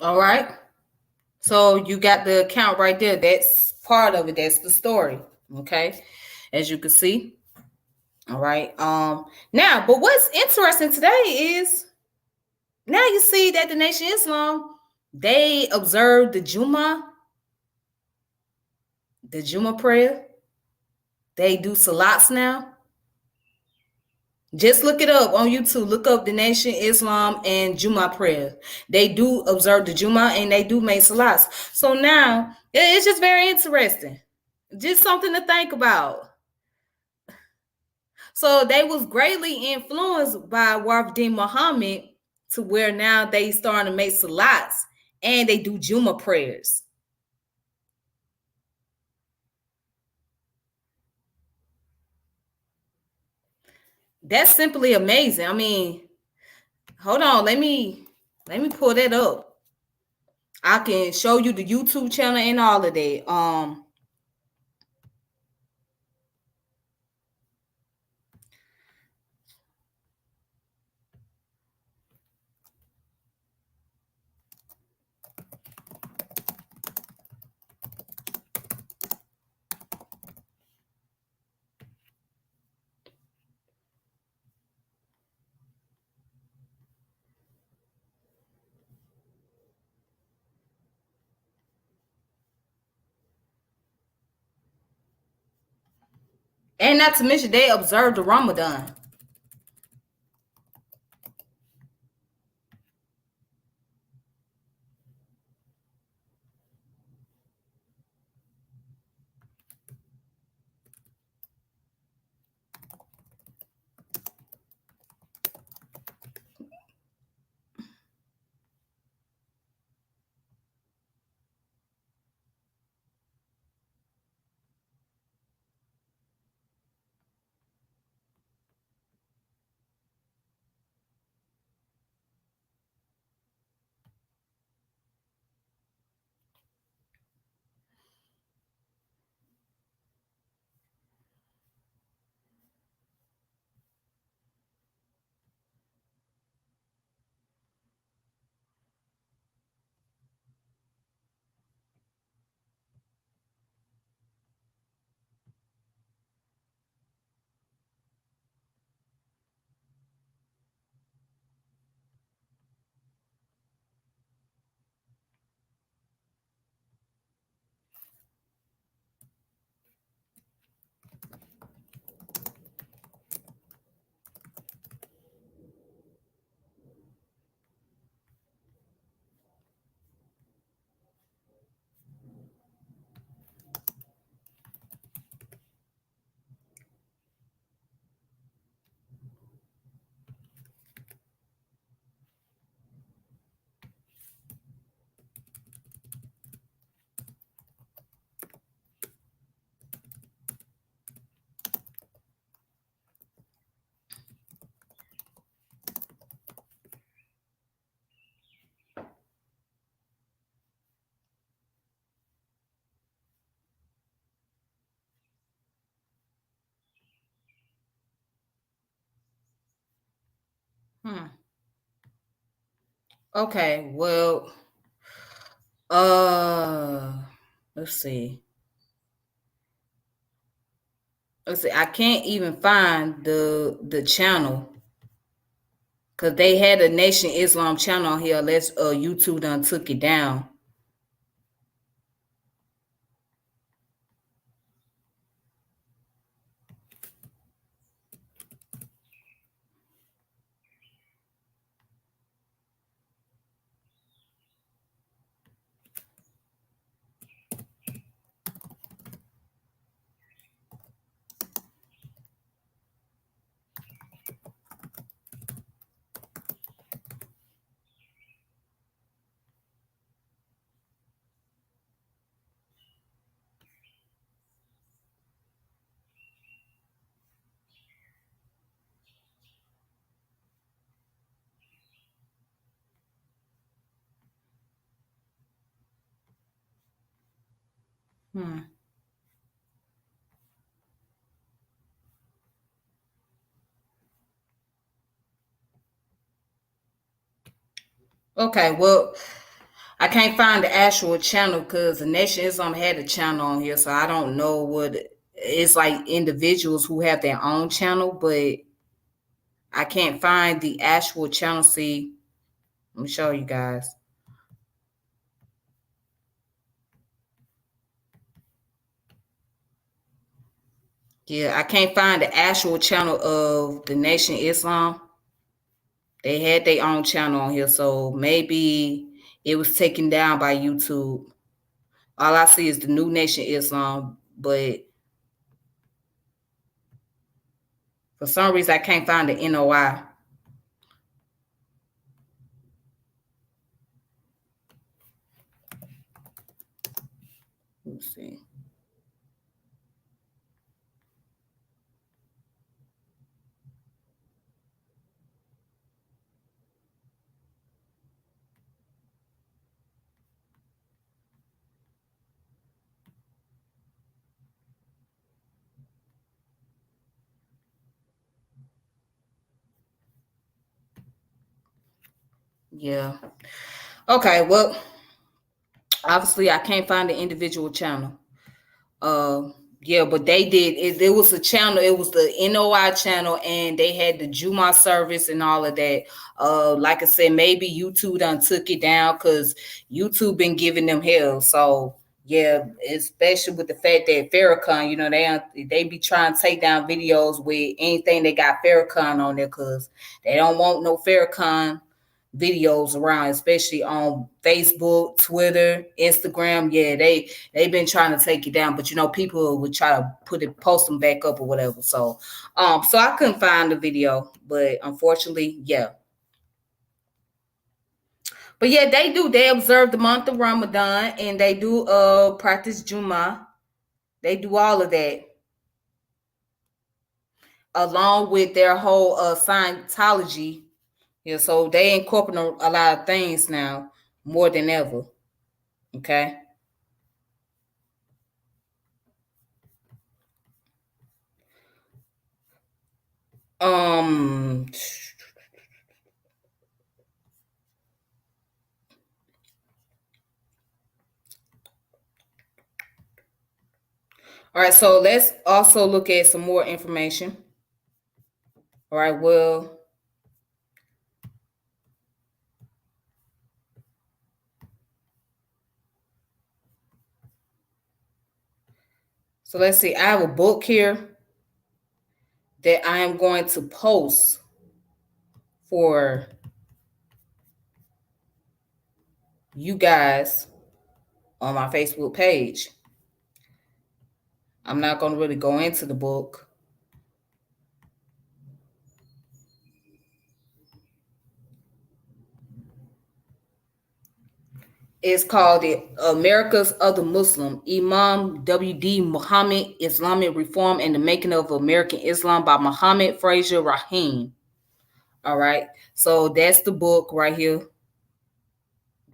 All right. So you got the account right there. That's part of it. That's the story. Okay. As you can see. All right. Now, but what's interesting today is now you see that the Nation of Islam, they observe the Juma prayer. They do salats now. Just look it up on YouTube. Look up the Nation Islam and Juma prayer. They do observe the Juma and they do make salats. So now it's just very interesting. Just something to think about. So they was greatly influenced by Warith Deen Muhammad to where now they starting to make salats and they do Juma prayers. That's simply amazing. I mean, hold on, let me pull that up. I can show you the YouTube channel and all of that. And not to mention they observe the Ramadan. Okay, well, let's see. I can't even find the channel because they had a Nation Islam channel on here. Unless YouTube done took it down. Okay, well, I can't find the actual channel because the Nation Islam had a channel on here, so I don't know what it's like. Individuals who have their own channel, but I can't find the actual channel. See, let me show you guys. Yeah, I can't find the actual channel of the Nation Islam. They had their own channel on here, so maybe it was taken down by YouTube. All I see is the New Nation Islam, but for some reason I can't find the NOI. Let's see. Yeah. Okay, well, obviously I can't find the individual channel. Yeah, but they did. It was a channel. It was the NOI channel, and they had the Juma service and all of that. Like I said, maybe YouTube done took it down because YouTube been giving them hell. So yeah, especially with the fact that Farrakhan, you know, they be trying to take down videos with anything they got Farrakhan on there because they don't want no Farrakhan videos around, especially on Facebook, Twitter, Instagram. Yeah, they've been trying to take it down, but you know, people would try to post them back up or whatever. So I couldn't find the video, but unfortunately, yeah. But yeah, they observe the month of Ramadan, and they do practice Juma. They do all of that along with their whole Scientology. Yeah, so they incorporate a lot of things now more than ever. Okay. All right, so let's also look at some more information. All right, well, so let's see. I have a book here that I am going to post for you guys on my Facebook page. I'm not going to really go into the book. It's called The Americas of the Muslim, Imam W.D. Muhammad, Islamic Reform and the Making of American Islam by Muhammad Fraser Rahim. All right. So that's the book right here.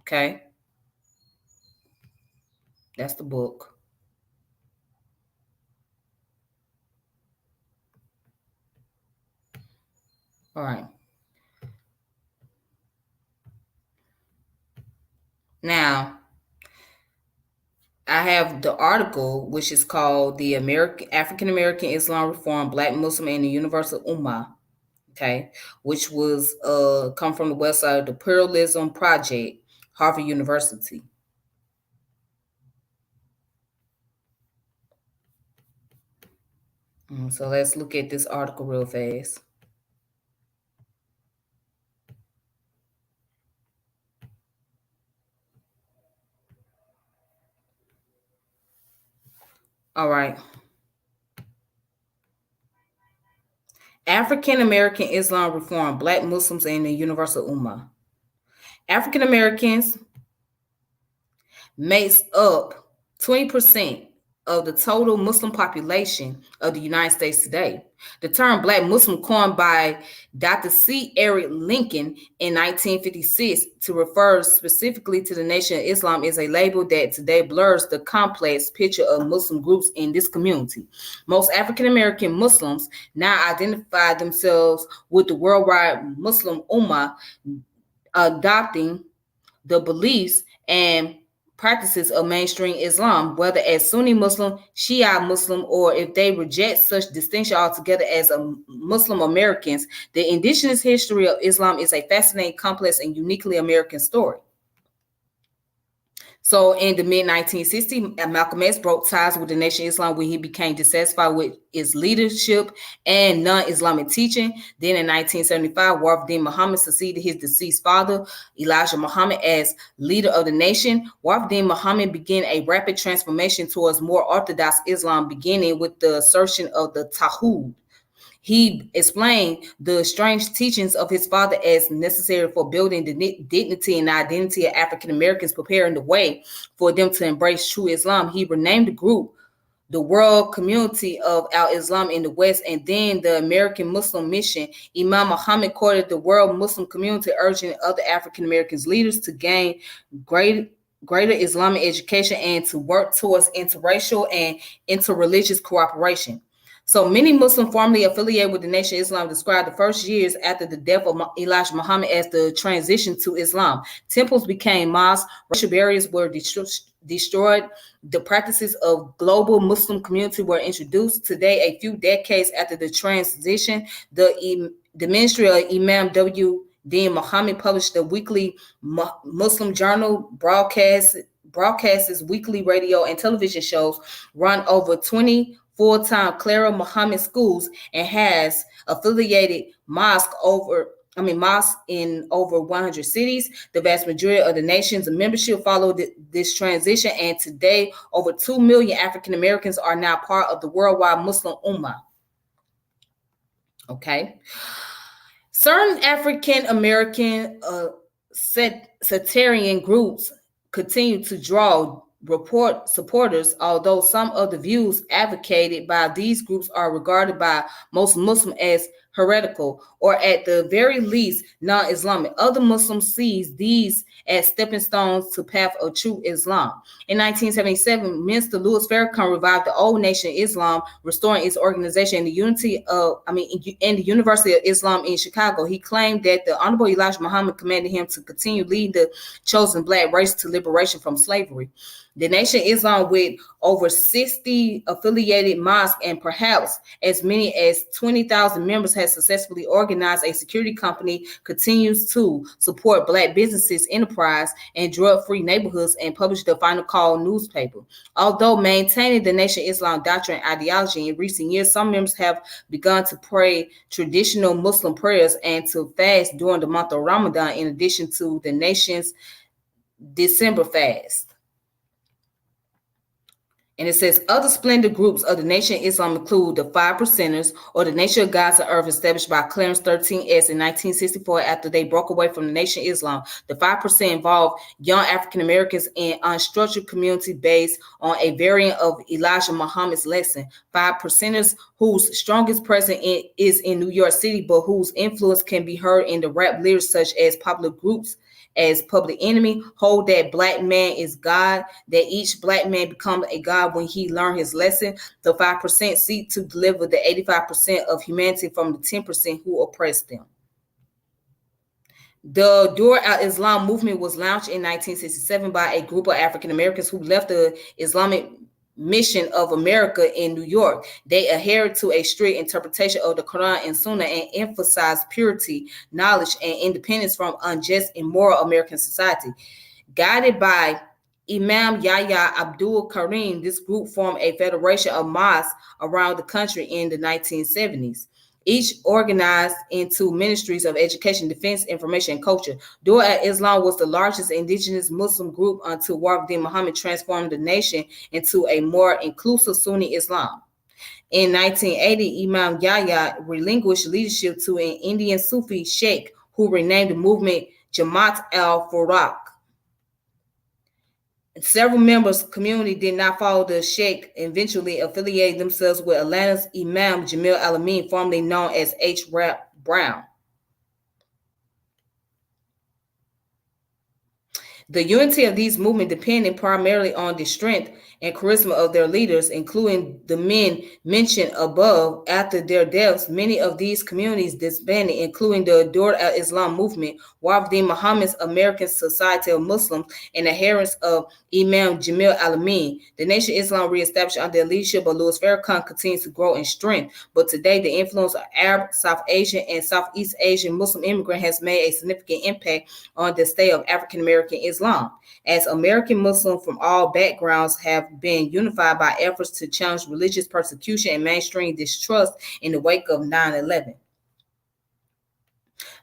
Okay. That's the book. All right. Now, I have the article, which is called The African American Islam Reform, Black Muslim and the Universal Ummah. Okay. Which was come from the website of the Pluralism Project, Harvard University. So let's look at this article real fast. All right. African American Islam Reform, Black Muslims and the Universal Ummah. African Americans makes up 20% of the total Muslim population of the United States today. The term Black Muslim, coined by Dr. C. Eric Lincoln in 1956 to refer specifically to the Nation of Islam, is a label that today blurs the complex picture of Muslim groups in this community. Most African American Muslims now identify themselves with the worldwide Muslim Ummah, adopting the beliefs and practices of mainstream Islam, whether as Sunni Muslim, Shia Muslim, or if they reject such distinction altogether as Muslim Americans. The indigenous history of Islam is a fascinating, complex, and uniquely American story. So in the mid-1960s, Malcolm X broke ties with the Nation of Islam when he became dissatisfied with its leadership and non-Islamic teaching. Then in 1975, Warith Deen Muhammad succeeded his deceased father, Elijah Muhammad, as leader of the nation. Warith Deen Muhammad began a rapid transformation towards more orthodox Islam, beginning with the assertion of the Tawhid. He explained the strange teachings of his father as necessary for building the dignity and identity of African Americans, preparing the way for them to embrace true Islam. He renamed the group the World Community of Al-Islam in the West, and then the American Muslim Mission. Imam Muhammad courted the world Muslim community, urging other African Americans leaders to gain greater Islamic education and to work towards interracial and interreligious cooperation. So many Muslims formerly affiliated with the Nation of Islam described the first years after the death of Elijah Muhammad as the transition to Islam. Temples became mosques, racial barriers were destroyed, the practices of global Muslim community were introduced. Today, a few decades after the transition, the ministry of Imam W. Deen Muhammad published the weekly Muslim journal, broadcasts weekly radio and television shows, run over 20 full-time Clara Muhammad schools, and has affiliated mosques in over 100 cities. The vast majority of the nation's membership followed this transition, and today over 2 million African Americans are now part of the worldwide Muslim Ummah. Okay. Certain African American sectarian groups continue to draw supporters, although some of the views advocated by these groups are regarded by most Muslims as heretical, or at the very least non-Islamic. Other Muslims sees these as stepping stones to the path of true Islam. In 1977, Minister Louis Farrakhan revived the old Nation of Islam, restoring its organization in the University of Islam in Chicago. He claimed that the Honorable Elijah Muhammad commanded him to continue leading the chosen Black race to liberation from slavery. The Nation of Islam, with over 60 affiliated mosques and perhaps as many as 20,000 members, has successfully organized a security company, continues to support Black businesses, enterprise, and drug-free neighborhoods, and publish the Final Call newspaper. Although maintaining the Nation of Islam doctrine and ideology, in recent years, some members have begun to pray traditional Muslim prayers and to fast during the month of Ramadan, in addition to the nation's December fast. And it says other splendid groups of the Nation of Islam include the Five Percenters, or the Nation of Gods of Earth, established by Clarence 13S in 1964 after they broke away from the Nation of Islam. The 5% involved young African Americans in unstructured community based on a variant of Elijah Muhammad's lesson. 5 Percenters, whose strongest presence is in New York City, but whose influence can be heard in the rap lyrics such as popular groups as Public Enemy, hold that Black man is God, that each Black man becomes a God when he learned his lesson. The 5% seek to deliver the 85% of humanity from the 10% who oppress them. The Dur al-Islam movement was launched in 1967 by a group of African Americans who left the Islamic Mission of America in New York. They adhered to a strict interpretation of the Quran and Sunnah and emphasized purity, knowledge, and independence from unjust, immoral American society. Guided by Imam Yahya Abdul Karim, this group formed a federation of mosques around the country in the 1970s. Each organized into ministries of education, defense, information, and culture. Dur al-Islam was the largest indigenous Muslim group until Warith Deen Muhammad transformed the nation into a more inclusive Sunni Islam. In 1980, Imam Yahya relinquished leadership to an Indian Sufi sheikh who renamed the movement Jamaat al-Farah. Several members of the community did not follow the sheikh, eventually affiliated themselves with Atlanta's Imam Jamil Al-Amin, formerly known as H. Rap Brown. The unity of these movements depended primarily on the strength and charisma of their leaders, including the men mentioned above. After their deaths, many of these communities disbanded, including the Adored al-Islam movement, Warith Deen Muhammad's American Society of Muslims, and adherents of Imam Jamil al-Amin. The Nation of Islam, reestablished under the leadership of Louis Farrakhan, continues to grow in strength, but today the influence of Arab, South Asian, and Southeast Asian Muslim immigrant has made a significant impact on the state of African American Islam, as American Muslims from all backgrounds have been unified by efforts to challenge religious persecution and mainstream distrust in the wake of 9/11.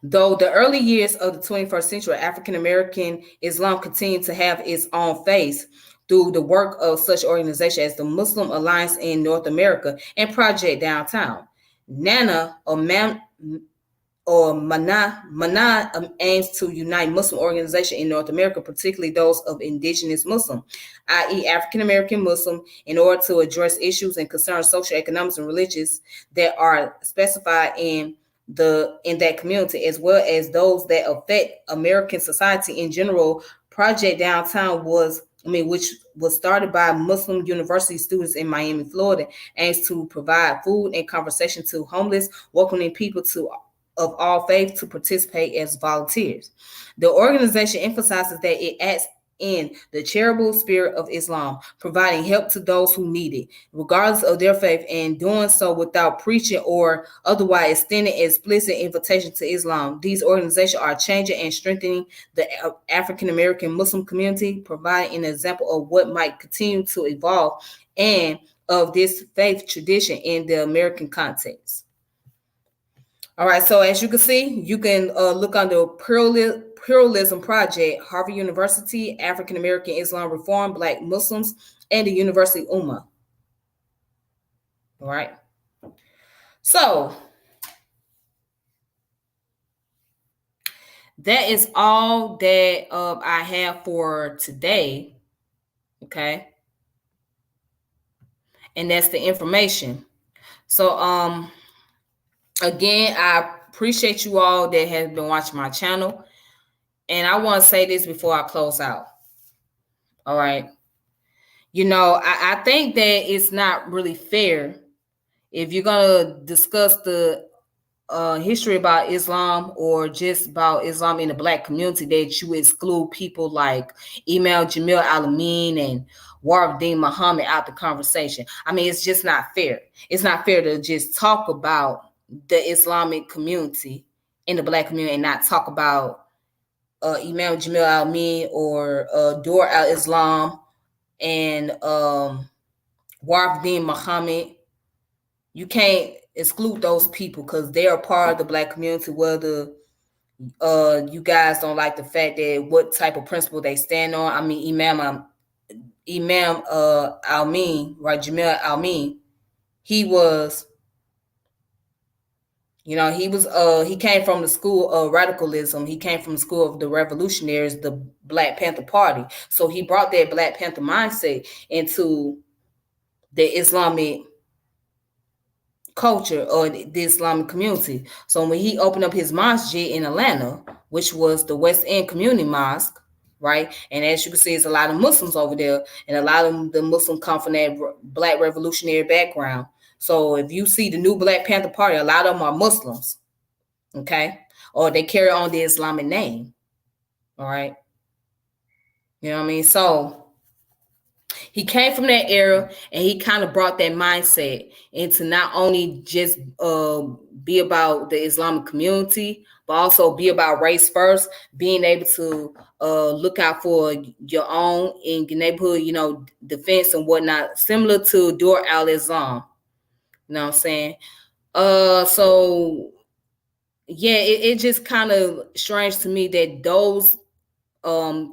Though the early years of the 21st century, African American Islam continued to have its own face through the work of such organizations as the Muslim Alliance in North America and Project Downtown. NANA, or Mana aims to unite Muslim organizations in North America, particularly those of indigenous Muslim, i.e. African American Muslim, in order to address issues and concerns social, economic, and religious that are specified in that community, as well as those that affect American society in general. Project Downtown which was started by Muslim university students in Miami, Florida, aims to provide food and conversation to homeless, welcoming people of all faiths to participate as volunteers. The organization emphasizes that it acts in the charitable spirit of Islam, providing help to those who need it, regardless of their faith, and doing so without preaching or otherwise extending explicit invitation to Islam. These organizations are changing and strengthening the African American Muslim community, providing an example of what might continue to evolve and of this faith tradition in the American context. All right, so as you can see, you can look under Pluralism Project, Harvard University, African American Islam Reform, Black Muslims, and the University Ummah. All right. So that is all that I have for today. Okay. And that's the information. So again, I appreciate you all that have been watching my channel. And I want to say this before I close out. All right. You know, I think that it's not really fair if you're going to discuss the history about Islam or just about Islam in the Black community, that you exclude people like Imam Jamil al-Amin and Warith Deen Muhammad out the conversation. I mean, it's just not fair. It's not fair to just talk about the Islamic community in the Black community and not talk about Imam Jamil al-Amin or Dor al-Islam and Warith Deen Muhammad. You can't exclude those people because they are part of the Black community, whether you guys don't like the fact that what type of principle they stand on. I mean, Imam al-Amin, right, Jamil al-Amin, he was, you know, he came from the school of radicalism. He came from the school of the revolutionaries, the Black Panther Party. So he brought that Black Panther mindset into the Islamic culture or the Islamic community. So when he opened up his mosque in Atlanta, which was the West End Community Mosque, right? And as you can see, there's a lot of Muslims over there, and a lot of the Muslims come from that Black revolutionary background. So if you see the new Black Panther Party, a lot of them are Muslims, okay? Or they carry on the Islamic name, all right? You know what I mean? So he came from that era, and he kind of brought that mindset into not only just be about the Islamic community, but also be about race first, being able to look out for your own in your neighborhood, you know, defense and whatnot, similar to Dor al-Islam. You know what I'm saying? So yeah, it just kind of strange to me that those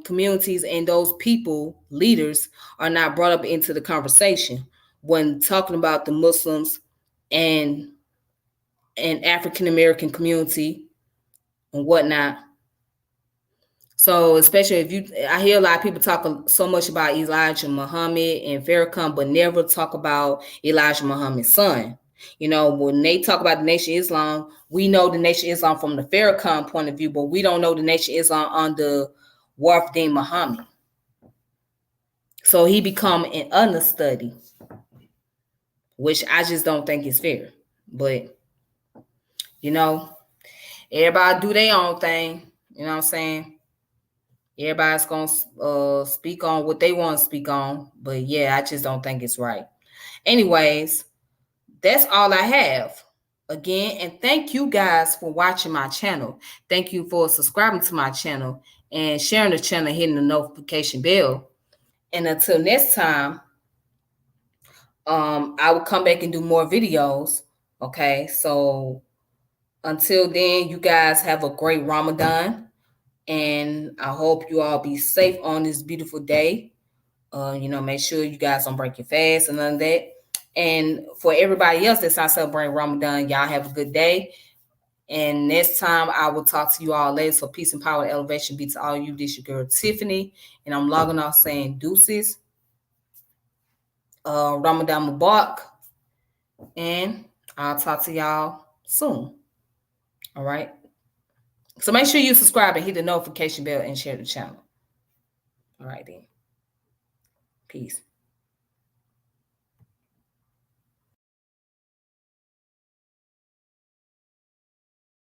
communities and those people, leaders, are not brought up into the conversation when talking about the Muslims and African American community and whatnot. So especially I hear a lot of people talk so much about Elijah Muhammad and Farrakhan, but never talk about Elijah Muhammad's son. You know, when they talk about the Nation of Islam, we know the Nation of Islam from the Farrakhan point of view, but we don't know the Nation of Islam under Warith Deen Muhammad. So he become an understudy, which I just don't think is fair. But, you know, everybody do their own thing. You know what I'm saying? Everybody's going to speak on what they want to speak on. But, yeah, I just don't think it's right. Anyways, that's all I have. Again, and thank you guys for watching my channel. Thank you for subscribing to my channel and sharing the channel, hitting the notification bell. And until next time, I will come back and do more videos. Okay, so until then, you guys have a great Ramadan, and I hope you all be safe on this beautiful day. You know, make sure you guys don't break your fast and none of that. And for everybody else that's not celebrating Ramadan, y'all have a good day. And next time I will talk to you all later. So peace and power and elevation be to all you. This your girl Tiffany, and I'm logging off saying deuces. Ramadan Mubarak, and I'll talk to y'all soon. All right. So make sure you subscribe and hit the notification bell and share the channel. All right then. Peace.